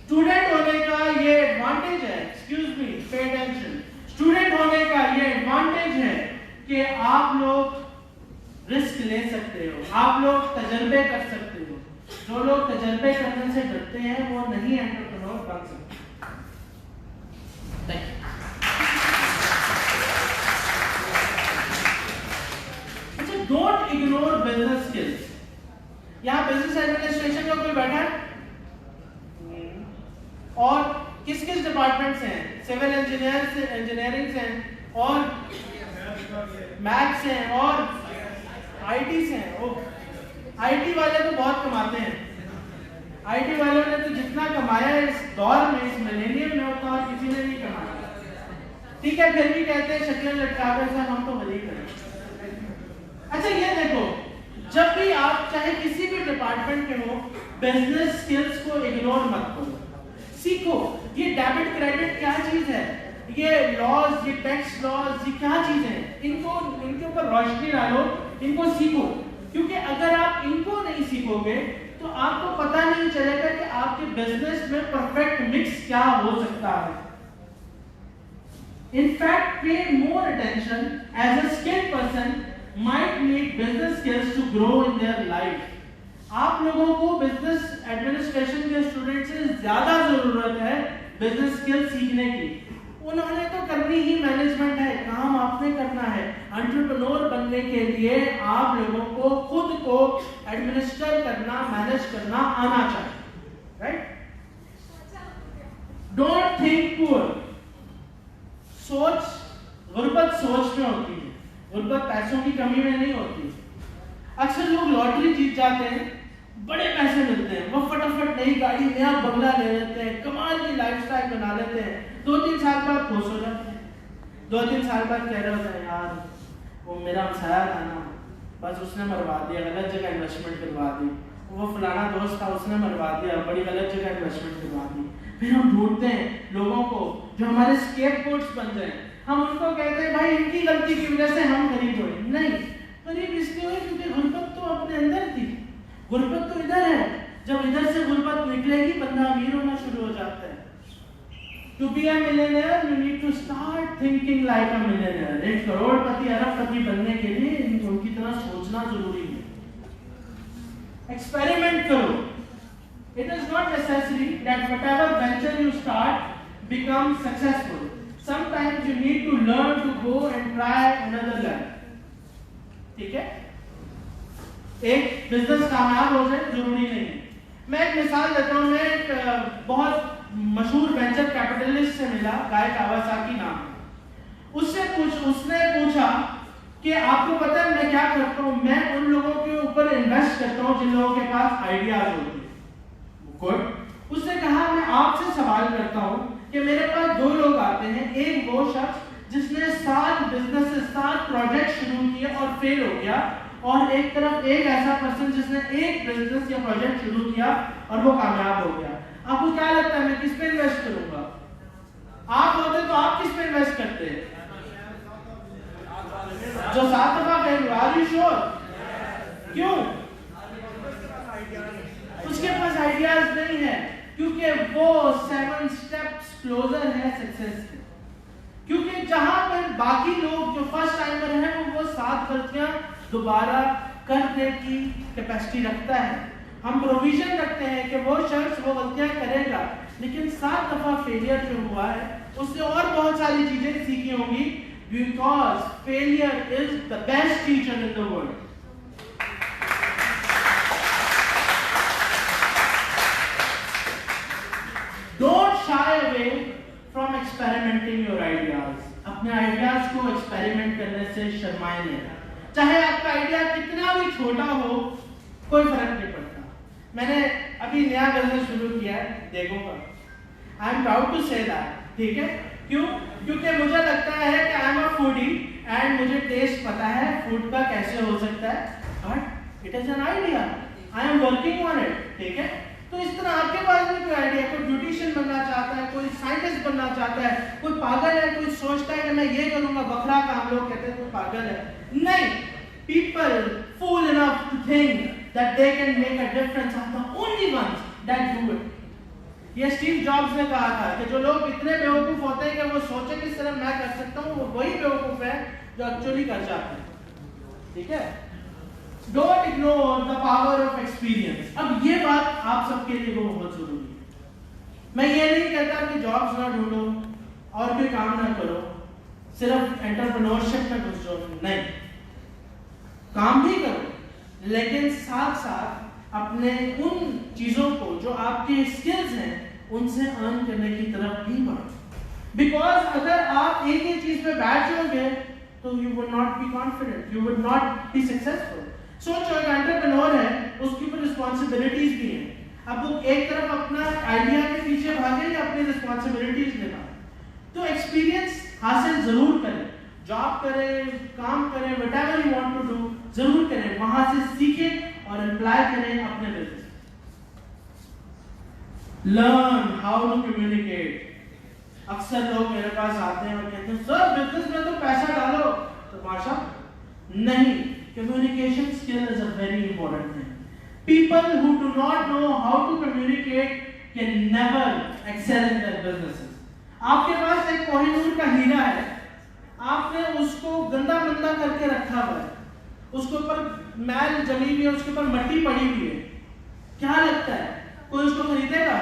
स्टूडेंट होने का ये एडवांटेज है, excuse me, pay attention. Student होने का ये एडवांटेज है कि आप लोग रिस्क ले सकते हो, आप लोग तजर्बे कर सकते हो। जो लोग तजर्बे करने से डरते हैं वो नहीं एंटरप्रेन्योर बन सकते। अच्छा, डोंट इग्नोर बिजनेस स्किल्स। यहाँ बिजनेस एडमिनिस्ट्रेशन का कोई बैठा है? और किस किस डिपार्टमेंट्स हैं? सिविल इंजीनियरिंग हैं, और मैथ्स हैं, और आईटी से हैं। आईटी वाले तो बहुत कमाते हैं। आईटी वालों ने तो जितना कमाया इस दौर में, इस मिलेनियम में, उतना और किसी ने नहीं कमाया। ठीक है, फिर भी कहते हैं शक्लें लटकावे से हम तो वही करें। अच्छा ये देखो, जब भी आप चाहे किसी भी डिपार्टमेंट के हो, बिजनेस स्किल्स को इग्नोर मत करो, सीखो। ये डेबिट क्रेडिट क्या चीज है, ये लॉज, ये टैक्स लॉज, ये क्या चीज है, इनके ऊपर रोशनी डालो, इनको सीखो। क्योंकि अगर आप इनको नहीं सीखोगे तो आपको पता नहीं चलेगा कि आपके बिजनेस में परफेक्ट मिक्स क्या हो सकता है। In fact, pay more attention as a skilled person might need business skills to grow in their life. आप लोगों को बिजनेस एडमिनिस्ट्रेशन के स्टूडेंट से ज्यादा जरूरत है बिजनेस स्किल सीखने की। उन्होंने तो करनी ही मैनेजमेंट है, काम आपने करना है। एंटरप्रेन्योर बनने के लिए आप लोगों को खुद को एडमिनिस्टर करना, मैनेज करना आना चाहिए, राइट? Don't think poor. सोच गुर्बत सोच में होती है, गुर्बत पैसों की कमी में नहीं होती। अक्सर लोग लॉटरी जीत जाते हैं, बड़े पैसे मिलते हैं, वो फटाफट नई गाड़ी, नया बंगला ले लेते हैं, कमाल की लाइफस्टाइल बना लेते हैं, 2-3 साल बाद खुश हो जाते हैं। 2-3 साल बाद कह रहे होते हैं यार वो मेरा हमसाया था ना, बस उसने मरवा दिया, गलत जगह इन्वेस्टमेंट करवा दी, वो फलाना दोस्त था उसने मरवा दिया, बड़ी गलत जगह इन्वेस्टमेंट करवा दी। फिर हम ढूंढते हैं लोगों को जो हमारे स्केपगोट्स बन जाए, हम उनको कहते हैं भाई इनकी गलती की वजह से हम गरीब हुए। नहीं, गरीब इसलिए हुए क्योंकि गुर्बत तो अपने अंदर थी, गुर्बत तो इधर है। जब इधर से गुर्बत निकलेगी बंदा अमीर होना शुरू हो जाता है। To be a millionaire, you need to start thinking like a millionaire. एक करोड़पति, अरबपति बनने के लिए उनकी तरह सोचना जरूरी है। एक्सपेरिमेंट करो। It is not necessary that whatever venture you start becomes successful. Sometimes you need to learn to go and try another level. ठीक है? एक बिजनेस कामयाब हो जाए जरूरी नहीं है। मैं एक मिसाल देता हूँ। मैं एक बहुत मशहूर वेंचर कैपिटलिस्ट से मिला, गाय कावासाकी नाम। उसने पूछा कि आपको पता है मैं क्या करता हूँ? मैं उन लोगों के ऊपर इन्वेस्ट करता हूँ जिन लोगों के पास आइडियाज होते हैं। उसने कहा मैं आपसे सवाल करता हूँ कि मेरे पास 2 लोग आते हैं, एक वो शख्स जिसने 7 बिजनेसेस 7 प्रोजेक्ट शुरू किए और फेल हो गया, और एक तरफ एक ऐसा पर्सन जिसने एक बिजनेस या प्रोजेक्ट शुरू किया और वो कामयाब हो गया। आपको क्या लगता है मैं किस पे इन्वेस्ट करूंगा? आप होते तो आप किस पे इन्वेस्ट करते? जो 7 दफा फेल हुआ। Are you sure? क्यों? उसके पास आइडियाज नहीं है, क्योंकि वो 7 स्टेप्स क्लोजर है सक्सेस के। क्योंकि जहां पर बाकी लोग जो फर्स्ट टाइमर हैं वो 7 गलतियां दोबारा करने की कैपेसिटी रखता है। हम प्रोविजन रखते हैं कि वो शख्स वो गलतियां करेगा, लेकिन 7 दफा फेलियर जो हुआ है उससे और बहुत सारी चीजें सीखी होंगी, because failure is the best teacher in the world. Don't shy away from experimenting your ideas. अपने आइडियाज को एक्सपेरिमेंट करने से शर्माए नहीं। चाहे आपका आइडिया कितना भी छोटा हो, कोई फर्क नहीं पड़ता। मैंने अभी नया बिजनेस शुरू किया है देखो का। I am proud to say that, ठीक है? क्यों? क्योंकि मुझे लगता है कि I am a foodie and मुझे टेस्ट पता है फूड का कैसे हो सकता है, but it is an idea, I am working on it, ठीक है? तो इस तरह आपके पास भी कोई आइडिया, कोई ब्यूटिशियन बनना चाहता है, कोई साइंटिस्ट बनना चाहता है, कोई पागल है, कोई सोचता है कि मैं ये करूंगा, बकरा काम, लोग कहते हैं कोई पागल है। नहीं, people fool enough to think that they can make a difference are the only ones that do it। ये स्टीव जॉब्स ने कहा था कि जो लोग इतने बेवकूफ होते हैं कि वो सोचे कि सिर्फ मैं कर सकता हूँ, वो वही बेवकूफ है जो एक्चुअली कर जाते हैं, ठीक है? Don't ignore the power of experience। अब ये बात आप सबके लिए बहुत जरूरी है। मैं ये नहीं कहता कि जॉब्स ना ढूंढो और कोई काम ना करो, सिर्फ एंटरप्रेन्योरशिप में घुस जाओ, नहीं, काम भी करो, लेकिन साथ साथ अपने उन चीजों को जो आपके स्किल्स हैं उनसे अर्न करने की तरफ भी बढ़ो। बिकॉज अगर आप एक ही चीज पे बैठ जाओगे तो you would not be confident, you would not be successful. सोचो एक एंटरप्रेन्योर है, उसके ऊपर रिस्पांसिबिलिटीज भी हैं। अब वो एक तरफ अपना आइडिया के पीछे भागे या अपनी रिस्पांसिबिलिटीज निभाए, तो एक्सपीरियंस हासिल जरूर करें, जॉब करें, काम करें, whatever you want to do जरूर करें, वहां से सीखें और अप्लाई करें अपने business. Learn how to communicate. अक्सर लोग मेरे पास आते हैं और कहते हैं सर बिजनेस में तो पैसा डालो, तो माशा नहीं, communication skill is a very important thing। People who do not know how to communicate can never excel in their businesses। आपके पास एक कोहिनूर का हीरा है, आपने उसको गंदा मंदा करके रखा हुआ है, उसके ऊपर मैल जमी हुई है, उसके ऊपर मट्टी पड़ी हुई है, क्या लगता है कोई उसको खरीदेगा?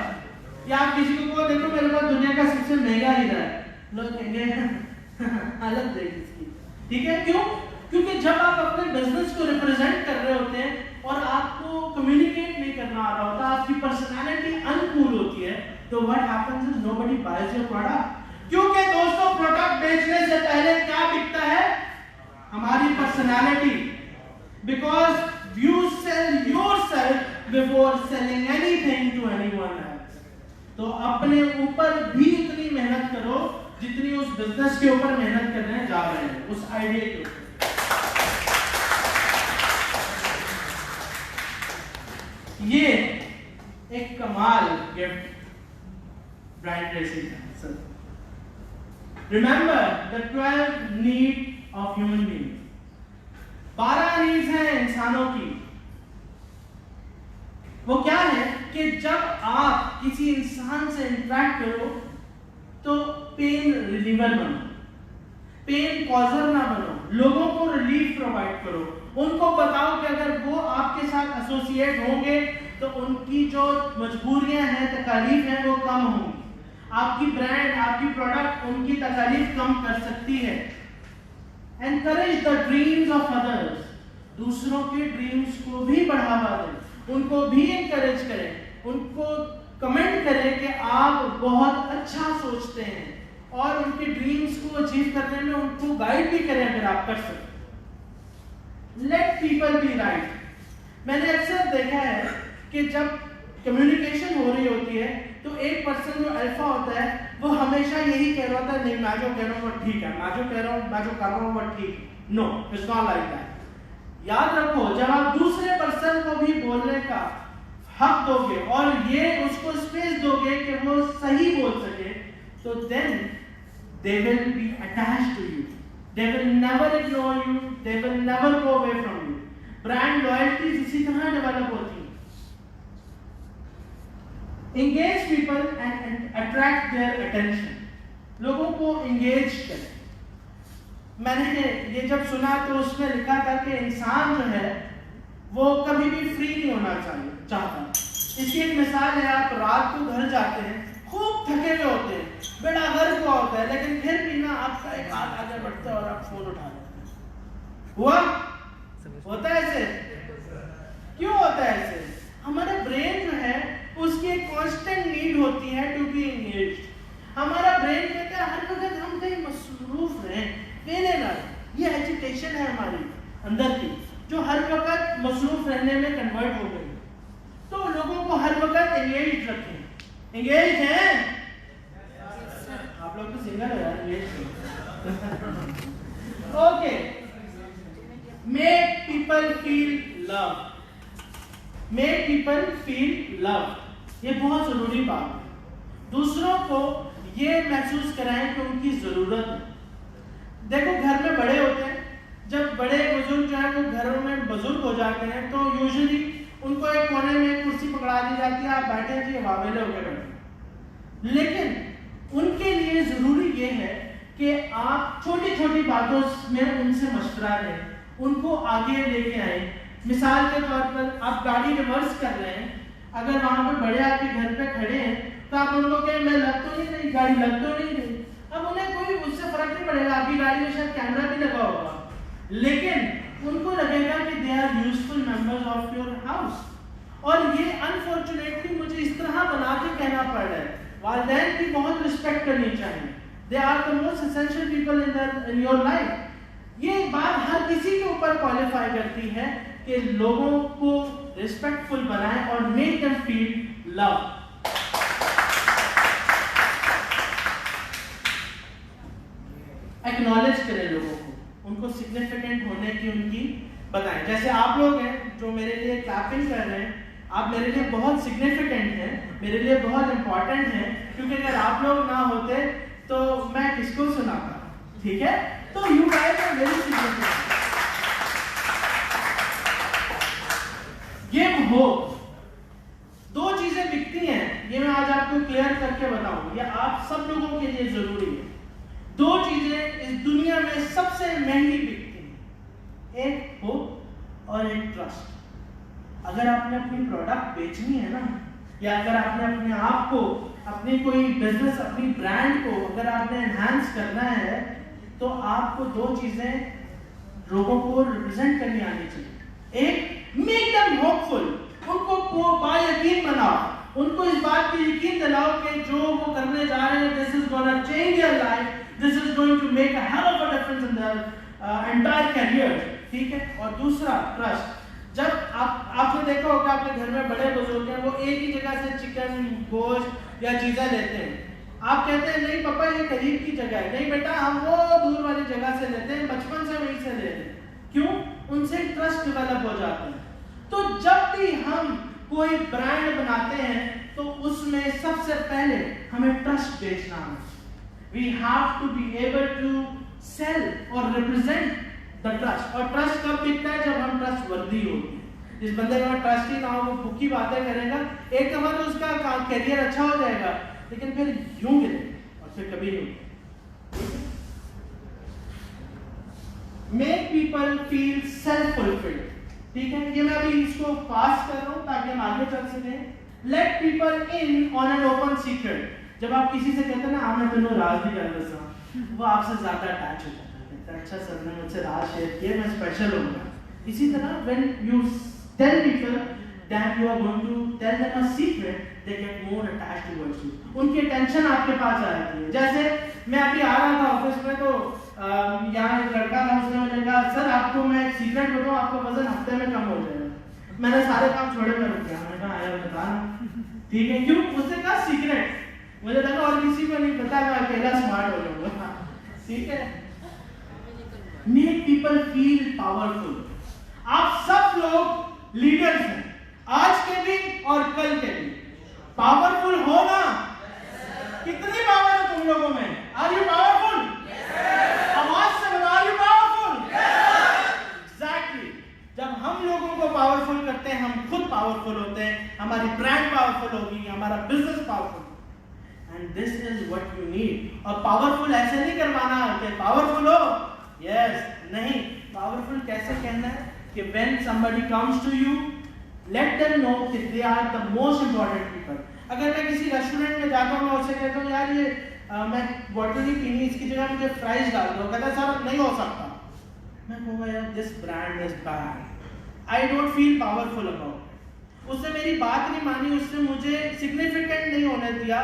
या आप किसी को कहो देखो मेरे पास दुनिया का सबसे महंगा हीरा है, लोग कहेंगे हालत देख इसकी, ठीक है? क्यों? क्योंकि जब आप अपने बिजनेस को रिप्रेजेंट कर रहे होते हैं और आपको कम्युनिकेट नहीं करना आ रहा होता, आपकी पर्सनालिटी अनकूल होती है, तो what happens is nobody boys your product. क्योंकि दोस्तों प्रोडक्ट बेचने से पहले क्या बिकता है? हमारी personality. Because you sell yourself before selling anything to anyone else. तो अपने ऊपर भी इतनी मेहनत करो जितनी उस बिजनेस के ऊपर मेहनत करने जा रहे हैं, उस आइडिया के ऊपर। ये एक कमाल गिफ्ट ब्रायन ट्रेसी का। Remember the 12 need of human being. 12 needs हैं इंसानों की। वो क्या है कि जब आप किसी इंसान से इंटरेक्ट करो तो पेन रिलीवर बनो, पेन कॉजर ना बनो, लोगों को रिलीफ प्रोवाइड करो, उनको बताओ कि अगर वो आपके साथ एसोसिएट होंगे तो उनकी जो मजबूरियां हैं, तकलीफ हैं, वो कम होंगी। आपकी ब्रांड, आपकी प्रोडक्ट उनकी तकलीफ कम कर सकती है। Encourage the dreams of others. दूसरों के ड्रीम्स को भी बढ़ावा दें, उनको भी एनकरेज करें, उनको कमेंट करें कि आप बहुत अच्छा सोचते हैं और उनके ड्रीम्स को अचीव करने में उनको गाइड भी करें अगर आप कर सकते। Let people be right. मैंने अक्सर देखा है कि जब कम्युनिकेशन हो रही होती है, तो एक पर्सन जो अल्फा होता है वो हमेशा यही कह रहा होता है, नहीं मैं जो कह रहा हूँ वो ठीक है, मैं जो कह रहा हूँ, मैं जो कर रहा हूँ वो ठीक है। No, it's not like that. याद रखो, जब आप दूसरे पर्सन को भी बोलने का हक दोगे और ये उसको स्पेस दोगे कि वो सही बोल सके, तो then they will be attached to you, they will never ignore you, they will never go away from you. Brand loyalty इसी तरह डेवलप होती है। Engage people and attract their attention. लोगों को engage करें। मैंने ये जब सुना तो उसमें लिखा था कि इंसान जो है वो कभी भी फ्री नहीं होना चाहता। इसकी एक मिसाल है, आप रात को घर जाते हैं, खूब थके हुए होते हैं, बेड़ा घर को होता है, लेकिन फिर भी ना आपका एक हाथ आगे बढ़ता है और आप फोन उठा लेते हैं। हुआ? होता है ऐसे? क्यों होता है ऐसे? हमारा ब्रेन जो है उसकी एक कांस्टेंट नीड होती है टू बी एंगेज्ड। हमारा ब्रेन कहता है हर वक्त हम कहीं मसरूफ रहें, कहने ना, ये एजिटेशन है हमारी अंदर की, जो हर वक्त मसरूफ रहने में कन्वर्ट हो गई। तो लोगों को हर वक्त एंगेज रखें। एंगेज हैं? आप लोग तो सिंगल हो यार, okay. Make people feel love. Make people feel love, ये बहुत जरूरी बात है। दूसरों को ये महसूस कराएं कि उनकी जरूरत है। देखो, घर में बड़े होते हैं, जब बड़े बुजुर्ग जो है वो घरों में बुजुर्ग हो जाते हैं तो यूजुअली उनको एक कोने में कुर्सी पकड़ा दी जाती है, आप बैठे जी, वावेले होकर बैठे। लेकिन उनके लिए जरूरी ये है कि आप छोटी छोटी बातों में उनसे मशवरा लें, उनको आगे लेके आए। मिसाल के तौर पर आप गाड़ी रिवर्स कर रहे हैं, अगर वहां पर बड़े आपके घर पे खड़े हैं तो आप उनको कहें मैं लग तो नहीं रही, गाड़ी लग तो नहीं रही। अब उन्हें कोई उससे फर्क नहीं पड़ेगा, आपकी गाड़ी में शायद कैमरा भी लगा होगा, लेकिन उनको लगेगा कि they are useful members of your house. और ये अनफॉर्चुनेटली मुझे इस तरह बना के कहना पड़ रहा है, वालिदैन की बहुत रिस्पेक्ट करनी चाहिए। They are the most essential people in your life. ये बात हर किसी के ऊपर क्वालिफाई करती है कि लोगों को रिस्पेक्टफुल बनाएं और make them feel love. Acknowledge करें लोगों को, उनको सिग्निफिकेंट होने की उनकी बताएं। जैसे आप लोग हैं जो मेरे लिए क्लैपिंग कर रहे हैं, आप मेरे लिए बहुत सिग्निफिकेंट हैं, मेरे लिए बहुत इंपॉर्टेंट हैं, क्योंकि अगर आप लोग ना होते तो मैं किसको सुनाता? ठीक है, तो you guys are very significant. Give hope. दो चीजें बिकती हैं, ये मैं आज आपको क्लियर करके बताऊं, ये आप सब लोगों के लिए जरूरी है। दो चीजें इस दुनिया में सबसे महंगी बिकती हैं, एक होप और एक ट्रस्ट। अगर आपने अपनी प्रोडक्ट बेचनी है ना, या अगर आपने अपने आप को, अपनी कोई बिजनेस, अपनी ब्रांड को अगर आपने एनहांस करना है, तो आपको दो चीजें लोगों को रिप्रेजेंट करनी आनी चाहिए। एक, मेक देम होपफुल, उनको बायकीन बनाओ, उनको इस बात की यकीन दिलाओ कि जो वो करने जा रहे हैं, this is gonna change their life, this is going to make a hell of a difference in their entire career. ठीक है। और दूसरा, ट्रस्ट। जब आपने देखा होगा आपके घर में बड़े बुजुर्ग हैं, वो एक ही जगह से चिकन, गोश्त या चीजें लेते हैं, आप कहते हैं नहीं पापा ये करीब की जगह है, नहीं बेटा हम वो दूर वाली जगह से लेते हैं, बचपन से वहीं से ले रहे हैं। क्यों? उनसे ट्रस्ट डेवलप हो जाता है। तो जब भी हम कोई ब्रांड बनाते हैं तो उसमें सबसे पहले हमें ट्रस्ट बेचना है। We have to be able to sell or represent the trust। और ट्रस्ट कब दिखता है? जब हम ट्रस्ट वर्दी होते हैं। जिस बंदे का ट्रस्ट ही ना हो, वो भूखी बातें करेगा, एक दफा तो उसका करियर अच्छा हो जाएगा, लेकिन फिर यूं गिरेगा और फिर कभी नहीं। Make people feel self fulfilled. ठीक है, ये मैं अभी इसको पास कर रहा हूं ताकि हम आगे चल सकें। Let people in on an open secret. जब आप किसी से कहते हैं ना, मैं तुम्हें राज भी कर रहा हूं, वो आपसे ज्यादा अटैच हो जाता है, कहता है अच्छा सर ने मुझसे राज शेयर किया, मैं स्पेशल होऊंगा। इसी तरह when you tell people that you are going to tell them a secret, they get more attached towards you. उनकी अटेंशन आपके पास आ जाती है। जैसे मैं अभी आ रहा था ऑफिस में, तो यहाँ एक लड़का था, उसने मुझे कहा सर आपको मैं एक सीक्रेट बताऊं, आपका वजन हफ्ते में कम हो जाएगा। मैंने सारे काम छोड़े, मैं रुक गया, मैंने कहा यार बता ना, ठीक है क्यों? मुझसे कहा सीक्रेट, मुझे लगा और किसी को नहीं पता, मैं अकेला स्मार्ट हो जाऊंगा, ठीक है। Make people feel powerful. आप सब लोग लीडर्स हैं, आज के भी और कल के भी। पावरफुल हो ना? कितनी पावर है तुम लोगों में? Are you powerful? आवाज से बताओ, आर यू पावरफुल? एग्जैक्टली। जब हम लोगों को पावरफुल करते हैं, हम खुद पावरफुल होते हैं, हमारी ब्रांड पावरफुल होगी, हमारा business powerful. And this is what you need. और पावरफुल ऐसे नहीं करवाना कि पावरफुल हो, यस, नहीं। पावरफुल कैसे कहना है कि when somebody comes to you, let them know कि they are the most important people। अगर मैं किसी रेस्टोरेंट में जाता हूँ, मैं उससे कहता हूँ यार ये मैं वाटर नहीं पीनी, इसकी जगह मुझे फ्राइज डाल दो, कहता सर नहीं हो सकता। मैं कहूँगा यार this brand is bad, I don't feel powerful about. उसने मेरी बात नहीं मानी, उसने मुझे सिग्निफिकेंट नहीं होने दिया,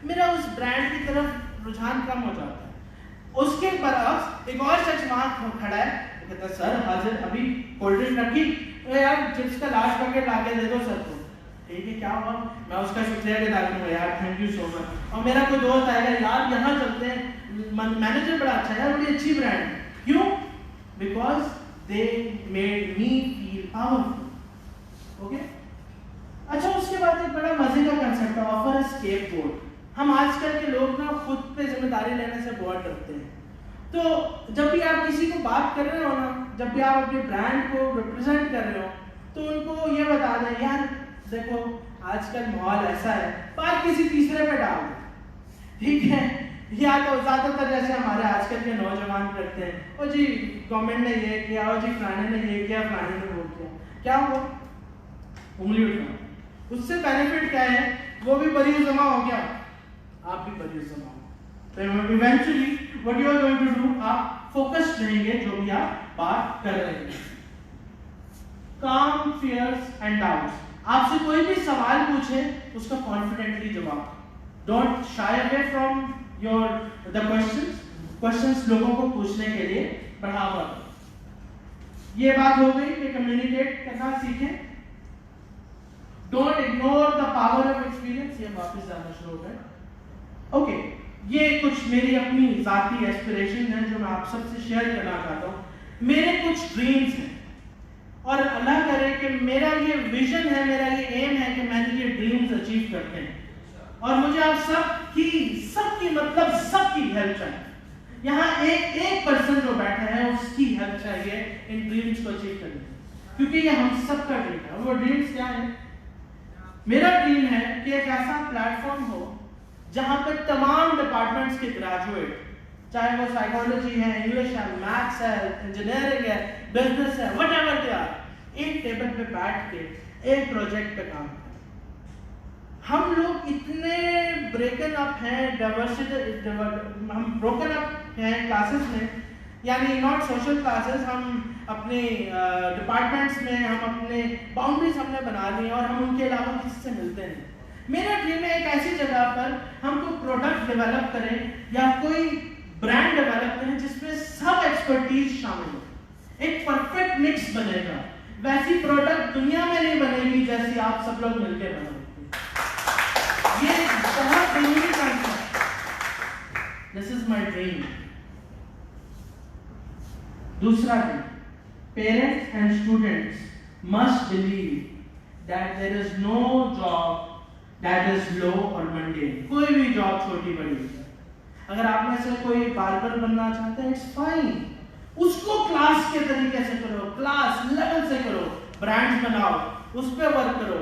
मेरा उस ब्रांड की तरफ रुझान कम हो जाता है। उसके बरअक्स एक और शख्स वहाँ खड़ा है, वो कहता सर हाजिर अभी कोल्ड ड्रिंक रखी, तो यार चिप्स का लास्ट पैकेट लाके दे दो सर को। ठीक है, क्या हुआ? मैं उसका शुक्रिया अदा करूँगा, यार थैंक यू सो मच। और मेरा कोई दोस्त आएगा, यार यहाँ चलते हैं, मैनेजर बड़ा अच्छा है यार, बड़ी अच्छी ब्रांड है। क्यों? Because they made me feel powerful. Okay, अच्छा उसके बाद एक बड़ा मजे का कंसेप्ट है, ऑफर अ स्केपगोट। हम आजकल के लोग ना खुद पे जिम्मेदारी लेने से बहुत डरते हैं। तो जब भी आप किसी को बात कर रहे हो ना, जब भी आप अपने ब्रांड को रिप्रेजेंट कर रहे हो, तो उनको ये बता दें यार देखो आजकल माहौल ऐसा है, बात किसी तीसरे पे डाल दो, ठीक है। या तो ज्यादातर जैसे हमारे आजकल के नौजवान करते हैं, ओ जी गवर्नमेंट ने ये किया, ओ जी फलाने ने ये किया, फलाने ने वो किया, क्या हुआ? उंगली उठाओ। उससे बेनिफिट क्या है? वो भी बरीज जमा हो गया, आप भी बरीज जमा हो। तो eventually what you are going to do, आप फोकस्ड रहेंगे जो भी आप बात कर रहे हैं। काम फियर्स एंड डाउट्स। आपसे कोई भी सवाल पूछे उसका कॉन्फिडेंटली जवाब। Don't shy away from your the questions लोगों को पूछने के लिए बढ़ावा दो। ये बात हो गई कि कम्युनिकेट करना सीखें। Don't ignore the power of experience. ये वापस जाना शुरू हो गए। ओके, ये कुछ मेरी अपनी जाती एस्पिरेशन है जो मैं आप सबसे शेयर करना चाहता हूँ। मेरे कुछ ड्रीम्स हैं और अल्लाह करे कि मेरा ये विजन है, मेरा ये एम है कि मैंने ये ड्रीम्स अचीव करते हैं। और मुझे आप सबकी मतलब सबकी हेल्प चाहिए। यहाँ एक पर्सन जो बैठा है उसकी हेल्प चाहिए इन ड्रीम्स को अचीव करने में, क्योंकि ये हम सबका ड्रीम है। और वो ड्रीम्स क्या है? मेरा ड्रीम है कि एक ऐसा प्लेटफॉर्म हो जहां पर तमाम डिपार्टमेंट्स के ग्रेजुएट, चाहे वो साइकोलॉजी है, इंग्लिश है, मैथ्स है, इंजीनियरिंग है, बिजनेस है, व्हाटएवर दे आर, एक टेबल पे बैठ के एक प्रोजेक्ट पे काम करें। हम लोग इतने ब्रेकन अप हैं, हम ब्रोकन अप हैं क्लासेस में, यानी नॉट सोशल क्लासेस, हम अपने डिपार्टमेंट्स में हम अपने बाउंड्रीज हमने बना ली और हम उनके अलावा किसी से मिलते नहीं। मेरा ड्रीम है एक ऐसी जगह पर हम कोई प्रोडक्ट डेवलप करें या कोई ब्रांड डेवलप करें जिसमें सब एक्सपर्टीज शामिल हो, एक परफेक्ट मिक्स बनेगा। वैसी प्रोडक्ट दुनिया में नहीं बनेगी जैसी आप सब लोग मिलकर बनाओगे। ये बहुत जरूरी concept, this is my dream. दूसरा dream, parents and students must believe that there is no job that is low और मंडेन। कोई भी जॉब छोटी बड़ी है, अगर आप में से कोई बार्बर बनना चाहते हैं, इट्स फाइन, उसको क्लास के तरीके से करो, क्लास लेवल से करो, ब्रांड्स बनाओ, उस पर वर्क करो।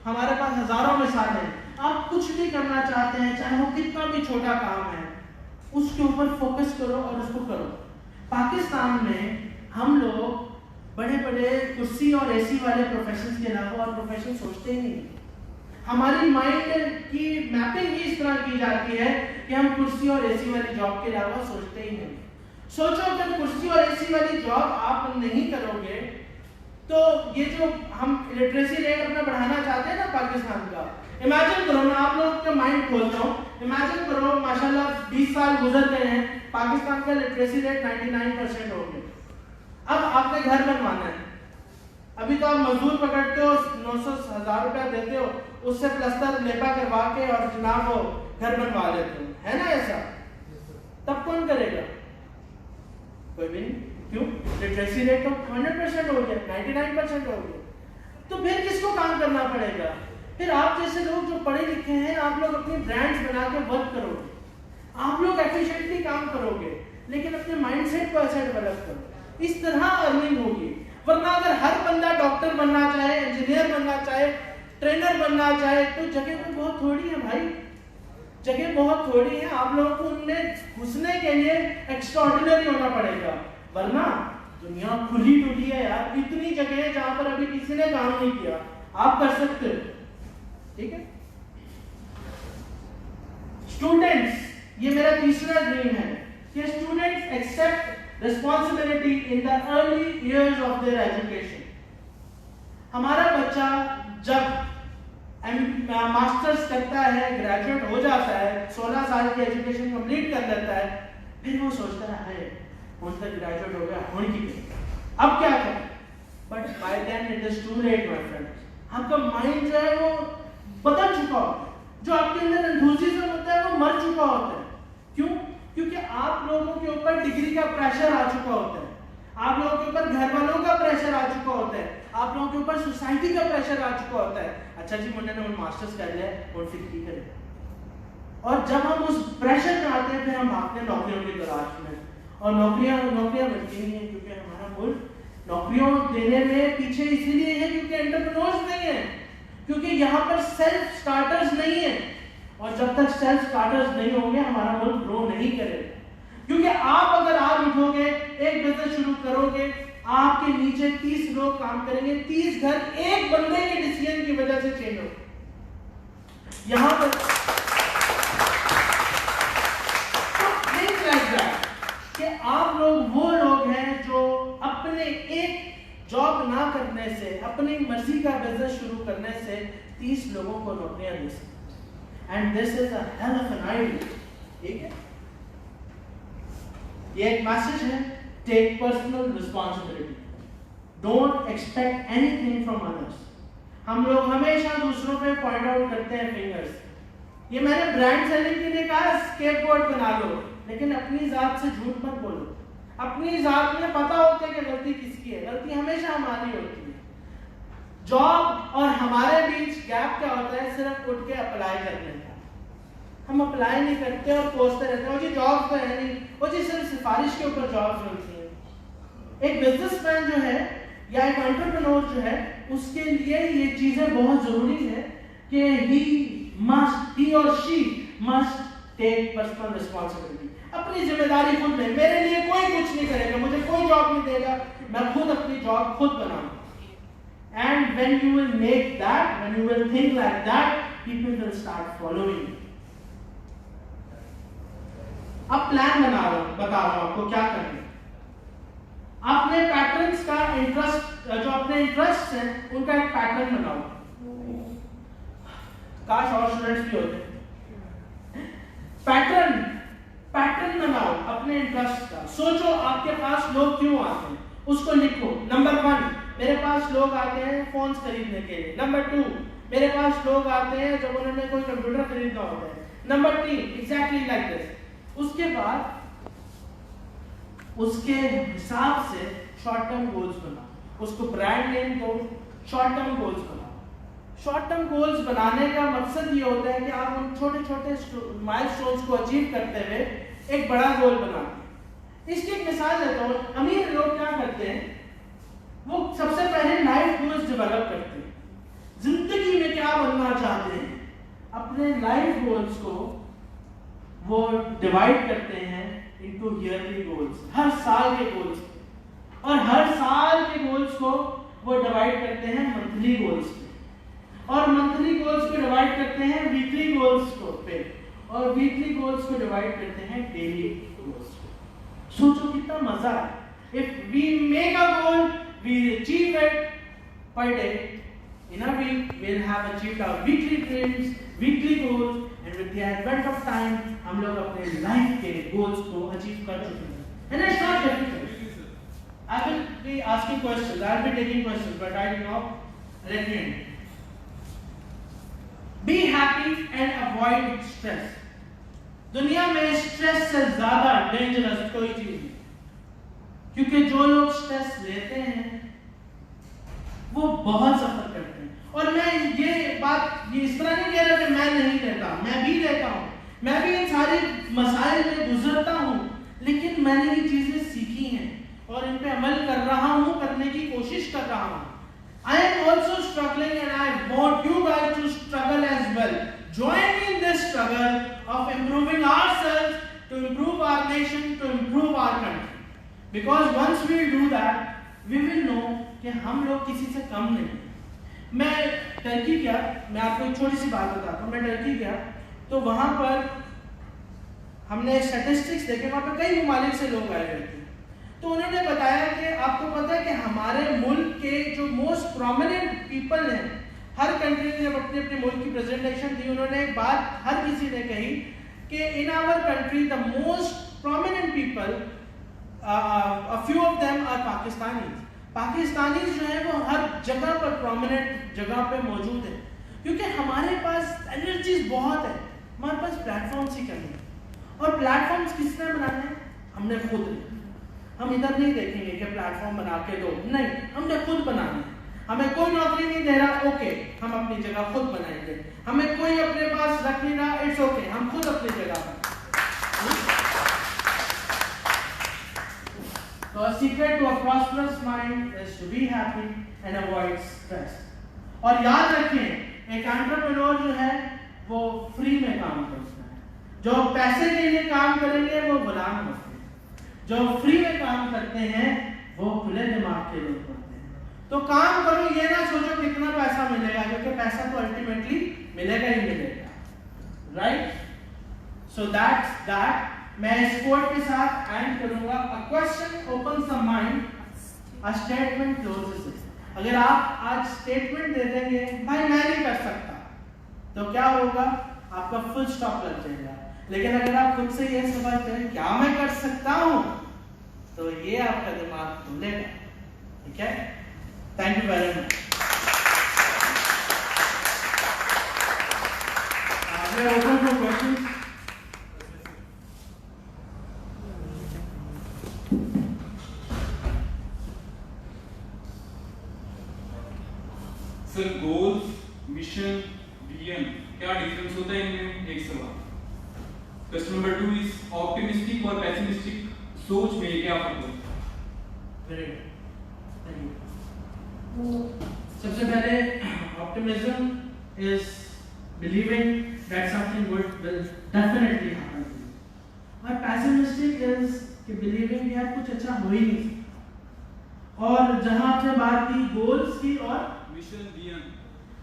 हमारे पास हजारों मिसाल हैं। आप कुछ भी करना चाहते हैं, चाहे वो कितना भी छोटा काम है, उसके ऊपर फोकस करो और उसको करो। पाकिस्तान में हम लोग बड़े बड़े कुर्सी और एसी वाले प्रोफेशन के अलावा और प्रोफेशन सोचते ही नहीं। हमारी माइंड की मैपिंग ही इस तरह की जाती है कि हम कुर्सी और एसी वाली जॉब के अलावा सोचते ही नहीं। सोचो अगर कुर्सी और एसी वाली जॉब आप नहीं करोगे तो ये जो हम लिटरेसी रेट अपना बढ़ाना चाहते हैं ना पाकिस्तान का, इमेजिन करो, मैं आप लोग का माइंड खोलता हूँ, इमेजिन करो माशाल्लाह 20 साल गुजर गए हैं, पाकिस्तान का लिटरेसी रेट 99% हो गया। अब आपने घर बनवाना है, अभी तो आप मजदूर पकड़ते हो, 900,000 रुपया देते हो, उससे प्लस्तर लेपा करवा के और जनाब वो घर बनवा लेते हो, है ना ऐसा? तब कौन करेगा? कोई भी नहीं। क्यों? लिटरेसी रेट तो 100% हो गया, 99% हो गया। तो फिर किसको काम करना पड़ेगा? फिर आप जैसे लोग जो पढ़े लिखे हैं, आप लोग अपनी ब्रांड्स बना के वर्क करोगे, आप लोग एफिशिएंटली काम करोगे, लेकिन अपने माइंडसेट को ऐसा डेवलप करो, इस तरह अर्निंग होगी। वरना अगर हर बंदा डॉक्टर बनना चाहे, इंजीनियर बनना चाहे, ट्रेनर बनना चाहे, तो जगह तो बहुत थोड़ी है भाई, जगह बहुत थोड़ी है। आप लोगों को उनमें घुसने के लिए एक्स्ट्राऑर्डिनरी होना पड़ेगा, वरना दुनिया खुली डुली है यार। इतनी जगह है जहां पर अभी किसी ने काम नहीं किया, आप कर सकते हो। ठीक है स्टूडेंट्स, ये मेरा तीसरा ड्रीम है कि students accept responsibility in the early years of their education. हमारा बच्चा जब मास्टर्स करता है, ग्रेजुएट हो जाता है, 16 साल की एजुकेशन कंप्लीट कर लेता है, फिर वो सोचता है उन तक ग्रेजुएट हो गया, अब क्या करें? But by then it is too late my friends. आपका माइंड जो है वो बदल चुका होता है, जो आपके अंदर एंथुसियाज्म होता है वो मर चुका होता है। क्यों? क्योंकि आप लोगों के ऊपर डिग्री का प्रेशर आ चुका होता है, आप लोगों के ऊपर घर वालों का प्रेशर आ चुका होता है, आप लोगों के ऊपर सोसाइटी का प्रेशर आ चुका होता है। अच्छा जी मुन्ने ने मास्टर्स कर लिया और फिर की करें? और जब हम उस प्रेशर में आते हैं, फिर हम भागते हैं नौकरियों की तलाश में, और नौकरियां मिलती नहीं है, क्योंकि हमारा मुल्क नौकरियों देने में पीछे इसीलिए है क्योंकि एंटरप्रेन्योर्स नहीं है, क्योंकि यहाँ पर सेल्फ स्टार्टर्स नहीं है। और जब तक सेल्फ स्टार्टर्स नहीं होंगे, हमारा मुल्क ग्रो नहीं करेगा। क्योंकि आप अगर आज उठोगे, एक बिजनेस शुरू करोगे, आपके नीचे 30 लोग काम करेंगे, 30 घर एक बंदे के डिसीजन की वजह से चेंज हो। यहां पर कि आप लोग वो लोग हैं जो अपने एक जॉब ना करने से, अपनी मर्जी का बिजनेस शुरू करने से 30 लोगों को नौकरियां दे सकते। And this is a hell of an idea. ठीक है, ये एक मैसेज है, take personal responsibility, don't expect anything from others. हम लोग हमेशा दूसरों पे पॉइंट आउट करते हैं फिंगर्स। ये मैंने ब्रांड सेलिंग के लिए कहा, स्केपबोर्ड बना लो, लेकिन अपनी जात से झूठ मत बोलो। अपनी जात में पता होता है कि गलती किसकी है, गलती हमेशा हमारी होती है। जॉब और हमारे बीच गैप क्या होता है? सिर्फ उठ के अप्लाई करने का। हम अप्लाई नहीं करते और सोचते रहते हैं, जी जॉब तो है नहीं, वो जी सिर्फ सिफारिश के ऊपर जॉब्स मिलती हैं। एक बिजनेसमैन जो है या एक एंटरप्रेन्योर जो है, उसके लिए ये चीजें बहुत जरूरी है कि he or she must take personal responsibility। अपनी जिम्मेदारी खुद ले। मेरे लिए कोई कुछ नहीं करेगा, मुझे कोई जॉब नहीं देगा, मैं खुद अपनी जॉब खुद बनाऊंगा। And when you will make that, when you will think like that, people will start following you। अब प्लान बता रहा हूं आपको क्या करना है। अपने पैटर्न्स का इंटरेस्ट, जो अपने इंटरेस्ट हैं उनका एक पैटर्न बनाओ। काश और स्टूडेंट्स भी होते। पैटर्न बनाओ अपने इंटरेस्ट का। सोचो आपके पास लोग क्यों आते हैं, उसको लिखो। नंबर 1, मेरे पास लोग आते हैं फोन्स खरीदने के लिए। नंबर 2, मेरे पास लोग आते हैं जब उन्होंने कोई कंप्यूटर खरीदना होता है। Number 3, exactly like this. उसके बाद उसके हिसाब से शॉर्ट टर्म गोल्स बनाओ, उसको ब्रांड नेम दो, शॉर्ट टर्म गोल्स बनाओ। शॉर्ट टर्म गोल्स बनाने का मकसद ये होता है कि आप उन छोटे छोटे माइलस्टोन्स को अचीव करते हुए एक बड़ा गोल बनाते हैं। इसकी एक मिसाल देता हूँ। अमीर लोग क्या करते हैं, वो सबसे पहले लाइफ गोल्स डेवलप करते हैं। जिंदगी में क्या बनना चाहते हैं, अपने लाइफ गोल्स को वो डिवाइड करते हैं इनटू ईयरली गोल्स, हर साल के गोल्स, और हर साल के गोल्स को वो डिवाइड करते हैं मंथली गोल्स पे, और मंथली गोल्स को डिवाइड करते हैं वीकली गोल्स को पे, और वीकली गोल्स को डिवाइड करते हैं डेली गोल्स पे। सोचो कितना मजा है। If we make a goal, we achieve it per day, in a week we'll have achieved our weekly dreams, weekly goals, and with the advent of time हम लोग अपने लाइफ के गोल्स को अचीव कर चुके हैं। And it's not difficult, I will be asking questions. I will be taking questions, but right now, let me end. Be happy and avoid stress. दुनिया में स्ट्रेस से ज्यादा डेंजरस कोई चीज नहीं, क्योंकि जो लोग स्ट्रेस लेते हैं वो बहुत सफर करते हैं। और मैं ये बात ये इस तरह नहीं कह रहा कि मैं नहीं लेता, मैं भी लेता हूँ, मैं भी इन सारे मसाइल में गुजरता हूँ, लेकिन मैंने ये चीजें सीखी हैं और इन पे अमल कर रहा हूँ, करने की कोशिश कर रहा हूँ। I am also struggling and I want you guys to struggle as well. Join me in this struggle of improving ourselves, to improve our nation, to improve our country. Because once we do that, we will know कि हम लोग किसी से कम नहीं। मैं टर्की गया, मैं आपको एक छोटी सी बात बताता हूँ। मैं टर्की गया तो वहाँ पर हमने स्टैटिस्टिक्स देखे, वहाँ पर कई ममालिक से लोग आए हुए थे। तो उन्होंने बताया कि आपको पता है कि हमारे मुल्क के जो मोस्ट प्रोमिनेंट पीपल हैं, हर कंट्री ने जब अपनी अपनी मुल्क की प्रेजेंटेशन दी, उन्होंने एक बात हर किसी ने कही कि in our country the most prominent people, a few of them are Pakistani जो है वो हर जगह पर प्रोमिनेंट जगह पे मौजूद है, क्योंकि हमारे पास एनर्जीज बहुत है, हमारे पास प्लेटफॉर्म्स ही कम है। और प्लेटफॉर्म्स किसने बनाने हैं? हमने खुद। हम इधर नहीं देखेंगे कि प्लेटफॉर्म बना के दो, नहीं, हमने खुद बनाना है। हमें कोई नौकरी नहीं दे रहा, ओके, हम अपनी जगह खुद बनाएंगे। हमें कोई अपने पास रख नहीं रहा, इट्स ओके, हम खुद अपनी जगह पर। So a secret to a prosperous mind is to be happy and avoid stress. और याद रखें, एक एंटरप्रेन्योर जो है वो फ्री में काम करता है। जो पैसे के लिए काम करेंगे वो गुलाम होते हैं, जो फ्री में काम करते हैं वो खुले दिमाग के लोग होते हैं। तो काम करो, ये ना सोचो कितना पैसा मिलेगा, क्योंकि पैसा तो अल्टीमेटली मिलेगा ही मिलेगा, राइट? सो दैट मैं इस कोट के साथ एंड करूंगा। A question opens the mind, a statement closes it. अगर आप आज स्टेटमेंट दे देंगे भाई मैं नहीं कर सकता, तो क्या होगा? आपका फुल स्टॉप लग जाएगा। लेकिन अगर आप खुद से ये समझते हैं क्या मैं कर सकता हूं, तो ये आपका दिमाग खुलेगा। ठीक है? Thank you very much. Open for questions. Sir, goals, mission, vision, क्या डिफरेंस होता है इनमें? एक सवाल। क्वेश्चन नंबर 2 इज ऑप्टिमिस्टिक और पेसिमिस्टिक सोच में क्या फर्क होता है? Very good, thank you. सबसे पहले optimism is believing that something good will definitely happen, और पेसिमिस्टिक इज कि बिलीविंग यार कुछ अच्छा हो ही नहीं सकता। और जहां आपने बात की गोल्स की और mission, vision,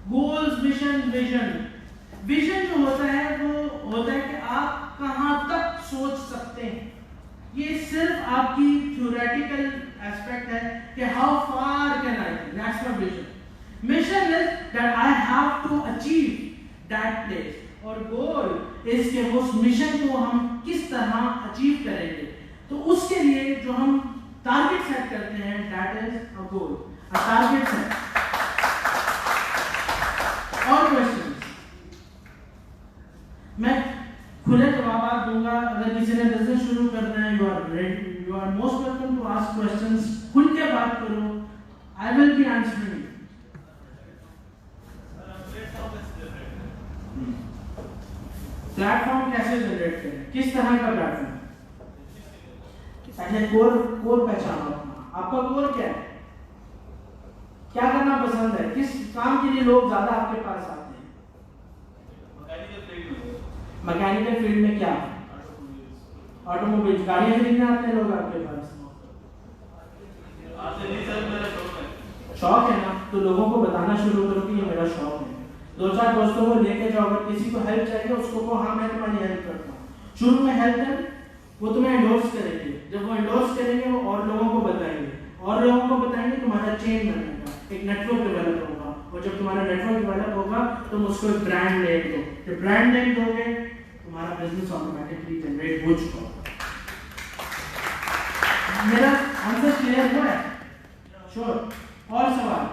goals, mission, vision. Vision जो होता है वो होता है कि आप कहां तक सोच सकते हैं। ये सिर्फ आपकी थ्योरेटिकल एस्पेक्ट है कि how far can I, that's my vision. Mission is that I have to achieve that place, और गोल इज कि उस मिशन को हम किस तरह अचीव करेंगे। तो उसके लिए जो हम टारगेट सेट करते हैं, that is a goal, a target set. और क्वेश्चंस मैं खुले जवाब दूंगा। अगर किसी ने बिजनेस शुरू करना है, you are most welcome to ask questions. खुल के बात करो, I will be answering you. Platform कैसे जनरेट करें, किस तरह का प्लेटफॉर्म? पहले कोर पहचानो अपना। आपका कोर क्या है? क्या करना पसंद है? किस काम के लिए लोग ज्यादा आपके पास आते हैं? मैकेनिकल फील्ड में क्या? ऑटोमोबाइल, गाड़ियां खरीदने आते हैं लोग आपके पास? शौक है ना, तो लोगों को बताना शुरू करो कि ये मेरा शौक है। 2-4 दोस्तों को लेके जाओ, अगर किसी को हेल्प चाहिए उसको को हाँ मैं तुम्हारी हेल्प करता हूँ। शुरू में हेल्प कर, वो तुम्हें एंडोर्स करेंगे। जब वो एंडोर्स करेंगे वो और लोगों को बताएंगे, और लोगों को बताएंगे, तुम्हारा चेन बनेगा, एक नेटवर्क डेवलप होगा। और जब तुम्हारा नेटवर्क डेवलप होगा तुम उसको एक ब्रांड नेम दो। जब ब्रांड नेम दोगे तुम्हारा बिजनेस ऑटोमेटिकली जनरेट हो चुका होगा। मेरा आंसर क्लियर हुआ है? श्योर। और सवाल?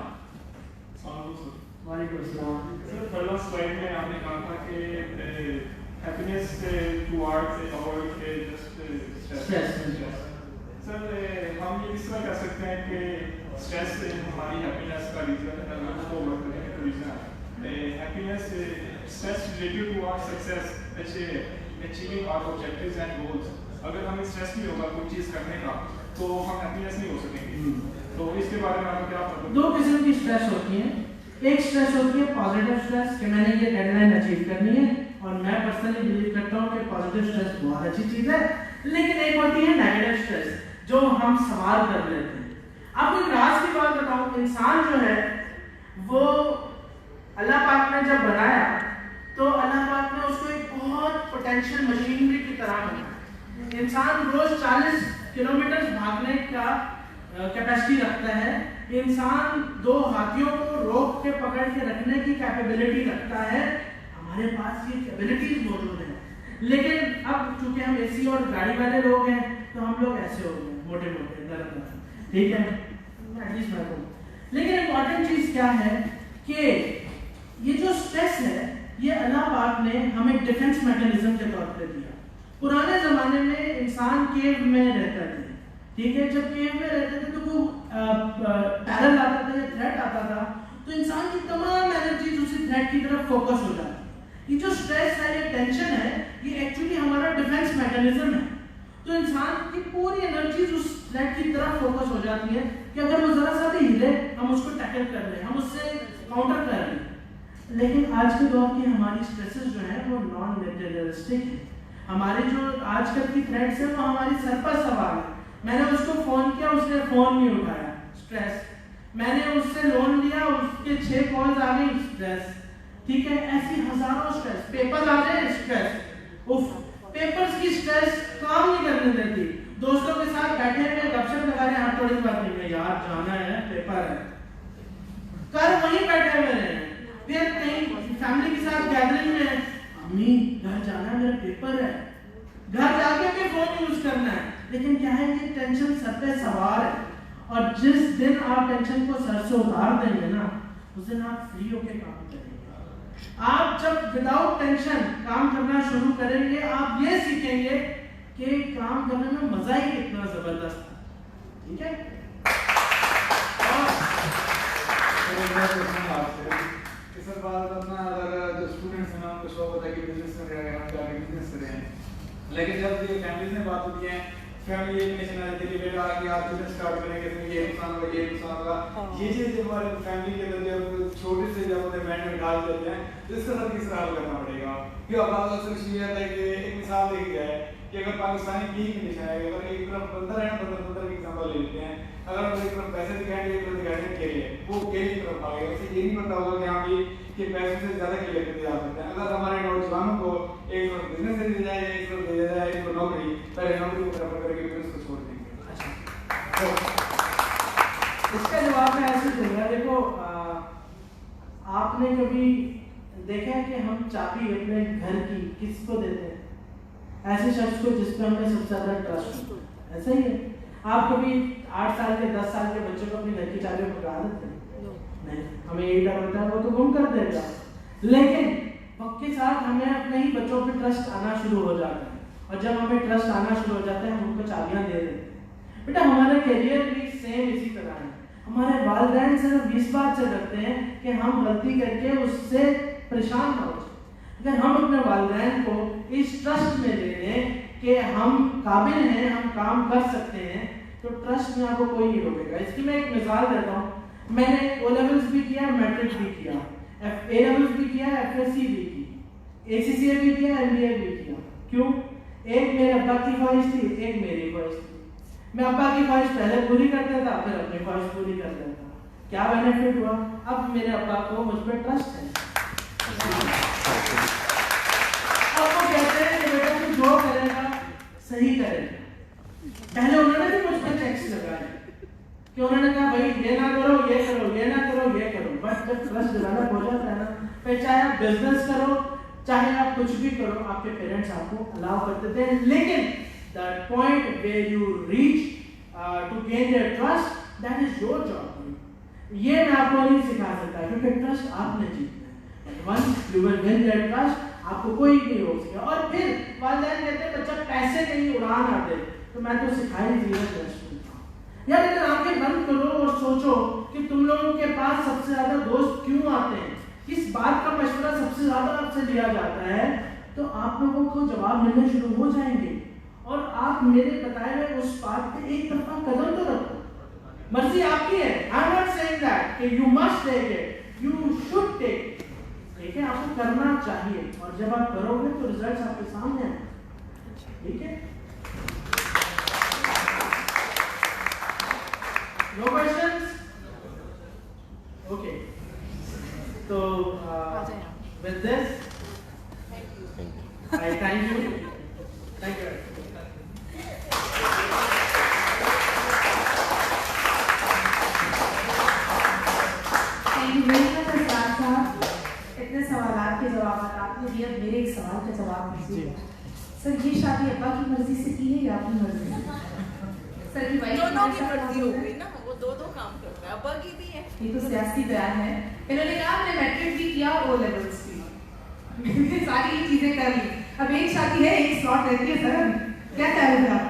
वालेकुम अस्सलाम। सर पहला स्लाइड में आपने कहा था कि happiness towards avoid just stress. Sir हम ये किस तरह कर सकते हैं कि स्ट्रेस हमारी हैप्पीनेस का रीजन है, अगर उसको ओवर करें तो reason happiness stress related towards success achieving our objectives and goals. अगर हमें स्ट्रेस नहीं होगा कोई चीज़ करने का तो हम हैप्पीनेस नहीं हो सकेंगे। तो इसके बारे में आपको क्या पता? दो किस्म की स्ट्रेस होती है। एक स्ट्रेस होती है पॉजिटिव स्ट्रेस कि मैंने ये डेडलाइन अचीव करनी है, और मैं पर्सनली बिलीव करता हूँ कि पॉजिटिव स्ट्रेस बहुत अच्छी चीज़ है। लेकिन एक होती है नेगेटिव स्ट्रेस जो हम सवाल कर लेते हैं। आपको एक राज की बात बताऊँ, इंसान जो है वो अल्लाह पाक ने जब बनाया तो अल्लाह पाक ने उसको एक बहुत पोटेंशियल मशीनरी की तरह बनाया। इंसान रोज 40 किलोमीटर भागने का कैपेसिटी रखता है। इंसान 2 हाथियों को रोक के पकड़ के रखने की कैपेबिलिटी रखता है। हमारे पास ये कैपेबिलिटीज मौजूद है, लेकिन अब चूंकि हम एसी और गाड़ी वाले लोग हैं तो हम लोग ऐसे हो गए मोटे मोटे नरम, ठीक है, एटलीस्ट मैं कहूँ। लेकिन इम्पॉर्टेंट चीज क्या है कि ये जो स्ट्रेस है ये अल्लाह पाक ने हमें डिफेंस मैकेनिज्म के तौर पे दिया। पुराने जमाने में इंसान केव में रहता था, ठीक है, जब केव में रहते थे तो कोई पैरल आता था या थ्रेट आता था तो इंसान की तमाम एनर्जी उसी थ्रेट की तरफ फोकस हो जाती। ये जो स्ट्रेस है, ये टेंशन है, ये एक्चुअली हमारा डिफेंस मैकेनिज्म है। तो इंसान की पूरी एनर्जी उस थ्रेट की तरफ फोकस हो जाती है कि अगर वो जरा सा भी हिले हम उसको टैकल कर लें, हम उससे काउंटर कर लें। लेकिन आज के दौर की हमारी स्ट्रेसेस जो है वो नॉन मटेरियलिस्टिक है। हमारी जो आजकल की थ्रेट्स है वो हमारी सर पर सवार है। मैंने उसको फोन किया, उसने फोन नहीं उठाया, स्ट्रेस। मैंने उससे लोन लिया, उसके 6 कॉल्स आ गई, स्ट्रेस। ठीक है, ऐसी हजारों स्ट्रेस। पेपर आ जाए, स्ट्रेस। उफ, पेपर्स की स्ट्रेस काम नहीं करने देती। दोस्तों के साथ बैठे हुए गपशप लगा रहे, हाथ थोड़ी बात नहीं है यार, जाना है, पेपर है, कर वहीं बैठे हुए हैं। फिर कहीं फैमिली के साथ गैदरिंग में, अम्मी घर जाना है, मेरा पेपर है, घर जाके भी फोन यूज करना है। लेकिन क्या है, ये टेंशन सर पे सवार है, और जिस दिन आप टेंशन को सर से उतार देंगे ना, उस दिन आप फ्री होके काम करेंगे। आप जब विदाउट टेंशन काम करना शुरू करेंगे, आप ये सीखेंगे कि काम करने में मजा ही कितना जबरदस्त है। ठीक है, सर बात अपना अगर जो स्टूडेंट्स हैं उनको शौक होता है कि बिजनेस में रहें, हम जाके बिजनेस करें, लेकिन जब ये फैमिलीज ने बात होती है, फैमिली एक नेशन आ जाती है बेटा कि आप बिजनेस स्टार्ट करेंगे तो ये नुकसान होगा, ये नुकसान होगा। ये चीज़ जब हमारे फैमिली के अंदर जब छोटे से जब उन्हें माइंड में डाल देते हैं तो इसका साथ किस तरह करना पड़ेगा। कि अब बात अक्सर ये आता है कि एक मिसाल देखी जाए कि अगर पाकिस्तानी की कंडीशन है, अगर एक तरफ बंदर है, बंदर की एग्जांपल ले लेते हैं, अगर हम एक तरफ पैसे दिखाएंगे, एक तरफ दिखाएंगे केले, वो केले की तरफ आएगा। उसे ये नहीं पता होगा कि हाँ भी कि पैसे से ज़्यादा केले खरीदे जा सकते हैं। अगर हमारे नौजवानों को एक तरफ बिजनेस से दिया जाए, एक तरफ दिया जाए एक नौकरी, पहले नौकरी को प्रेफर करके बिजनेस को छोड़ देंगे। तो इसका जवाब मैं ऐसे दूंगा, देखो आपने कभी देखा है कि हम चाबी अपने घर की किसको देते हैं? ऐसे शख्स को जिस पे हमें सबसे ज्यादा ट्रस्ट हो। ऐसा ही है, आप कभी 8 साल के 10 साल के बच्चों को अपनी घर की चाबी पकड़ा देते हैं? नहीं, हमें यही डर होता है वो तो गुम कर देगा। लेकिन वक्त के साथ हमें अपने ही बच्चों पे ट्रस्ट आना शुरू हो जाता है, और जब हमें ट्रस्ट आना शुरू हो जाता है हम उनको चाबियां दे देते हैं। बेटा हमारा करियर भी सेम इसी तरह है। हमारे वालिदैन सिर्फ इस बात से डरते हैं कि हम गलती करके उससे परेशान ना हो जाए। अगर हम अपने वालिदैन को इस ट्रस्ट में ले लें कि हम काबिल हैं, हम काम कर सकते हैं, तो ट्रस्ट में आपको कोई नहीं रोकेगा। इसकी मैं एक मिसाल देता हूँ। मैंने ओ लेवल्स भी किया, मैट्रिक भी किया, ए लेवल्स भी किया, एफएससी भी की, एसीसीए भी किया, एमबीए भी किया। क्यों? एक मेरे अब्बा की ख्वाहिश थी, एक मेरी ख्वाहिश थी। मैं अब्बा की ख्वाहिश पहले पूरी करता था, फिर अपनी ख्वाहिश पूरी कर लेता। क्या बेनिफिट हुआ? अब मेरे अब्बा को मुझ पर ट्रस्ट है। अब वो कहते हैं कि बेटा तू जो करेगा सही करेगा। पहले उन्होंने भी मुझ पर टैक्स लगाया कि उन्होंने कहा भाई ये ना करो, ये करो, ये ना करो, ये करो। बट जब ट्रस्ट डेवलप हो जाता है ना, फिर चाहे आप बिजनेस करो, चाहे आप कुछ भी करो, आपके पेरेंट्स आपको अलाउ करते थे। लेकिन the point where you reach to gain their trust, that is your job. ये मैं आपको नहीं सिखा सकता क्योंकि ट्रस्ट आपने जीतना है. Once you will win their trust, आपको कोई नहीं रोक सकेगा. और फिर वालिदैन कहते हैं बच्चा पैसे कहीं उड़ा ना दे, तो मैं तो सिखा ही दिया ट्रस्ट करता हूँ. यार अगर आंखें बंद करो और सोचो कि तुम लोगों के पास सबसे ज्यादा दोस्त क्यों आते हैं, किस बात का मशवरा सबसे ज्यादा आपसे लिया जाता है, तो आप लोगों को जवाब मिलने शुरू हो जाएंगे. और आप मेरे बताए हुए उस बात पे एक तरफा कदम तो रखो. मर्जी आपकी है. I am not saying that कि you must take it, you should take. ठीक है, आपको करना चाहिए और जब आप करोगे तो रिजल्ट्स आपके सामने हैं. ठीक है, नो क्वेश्चंस? ओके, तो with this I thank you. Thank you. Thank you very much, Asad साहब. इतने सवालात के जवाब आपने दिए. मेरे एक सवाल का जवाब दीजिए. सर, ये शादी अब्बा की मर्जी से की है या अपनी मर्जी से? सर की वाइफ दोनों की मर्जी हो गई ना, वो दो काम करता है, अब्बा की भी है. ये तो सियासी बयान है. इन्होंने कहा हमने मैट्रिक भी किया और O लेवल्स भी. सारी ये चीजें कर ली. अब एक शादी है, एक स्लॉट रहती है. सर क्या कह रहे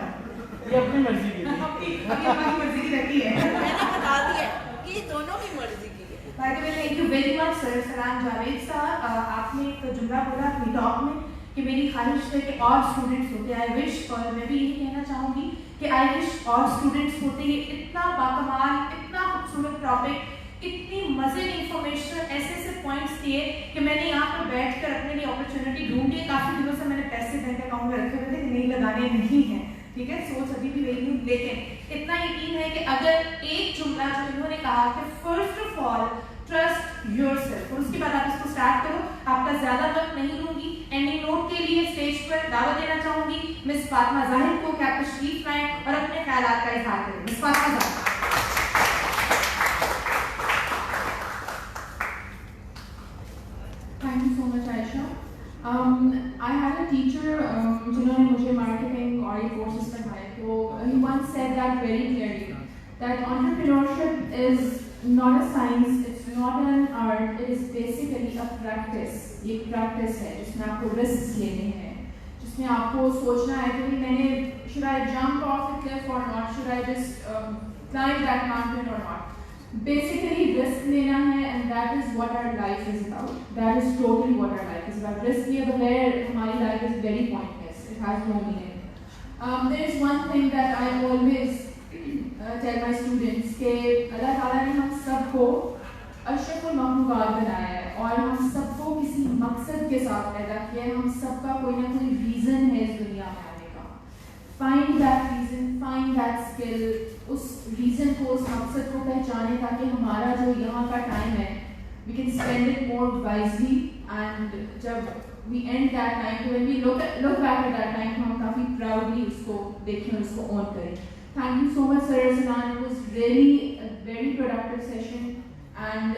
ये अपनी मर्जी की अपनी अपनी मर्जी की रहती है. मैंने बता दिया कि ये दोनों की मर्जी की है. By the way, thank you very much sir. सलाम जावेद साहब, आपने एक जुमला बोला अपनी टॉक में कि मेरी ख्वाहिश है कि और स्टूडेंट्स होते. आई विश, और मैं भी यही कहना चाहूँगी कि आई विश और स्टूडेंट्स होते. ये इतना बाकमाल, इतना खूबसूरत टॉपिक, इतनी मजे की इंफॉर्मेशन, ऐसे ऐसे पॉइंट्स दिए कि मैंने यहाँ पर बैठकर अपने लिए अपॉर्चुनिटी ढूंढी. काफ़ी दिनों से मैंने पैसे बैंक अकाउंट में रखे हुए थे कि नहीं लगाने नहीं हैं. ठीक है, सोच अभी भी वही हूँ, लेकिन इतना यकीन है कि अगर एक जुमला जो इन्होंने कहा कि first of all trust yourself, और उसके बाद आप इसको स्टार्ट करो. आपका ज्यादा वक्त नहीं लूंगी. एंडिंग नोट के लिए स्टेज पर दावत देना चाहूंगी मिस फातिमा जाहिद को कि आप तशरीफ लाएं और अपने ख्यालात का इजहार करें. Miss Fatima Zahid. Thank you so much, Aisha. I had a teacher जिन्होंने मुझे marketing और ये courses पढ़ाए. तो he once said that very clearly that entrepreneurship is not a science, it's not an art, it is basically a practice. ये practice है जिसमें आपको risks लेने हैं, जिसमें आपको सोचना है कि मैंने should I jump off the cliff or not, should I just climb that mountain or not. Basically risk लेना है, and that is what our life is about. That is totally what our life is about. Risk लिया बगैर हमारी life is very pointless. It has no meaning. There is one thing that I always tell my students कि अल्लाह ताला ने हम सबको अशरफुल मखलूक़ात बनाया है और हम सबको किसी मकसद के साथ पैदा किया है. हम सबका कोई ना कोई रीज़न है इस दुनिया में आने का. Find that reason, find that skill. उस रीज़न को, उस मकसद को पहचाने ताकि हमारा जो यहाँ का टाइम है we can spend it more wisely, and जब we end that time, तो when we look back at that time, तो हम काफ़ी proudly उसको देखें और उसको own करें. Thank you so much, Sir Sanan. It was really a very productive session, and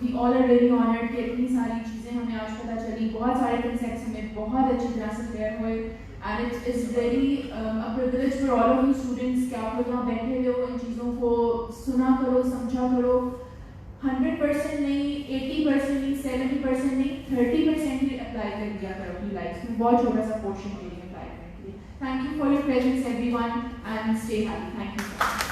we all are really honored कि इतनी सारी चीज़ें हमें आज पता चली. बहुत सारे concepts हमें बहुत अच्छी तरह से clear हुए. And it is really a privilege for all of you students कि आप लोग यहाँ बैठे हुए हो, इन चीज़ों को सुना करो, समझा करो. 100% नहीं, 80% नहीं, 70% नहीं, 30% ही अप्लाई कर दिया करो अपनी लाइफ में. बहुत छोटा सा पोर्शन के लिए अप्लाई करने के लिए. Thank you for your presence everyone and stay happy. Thank you.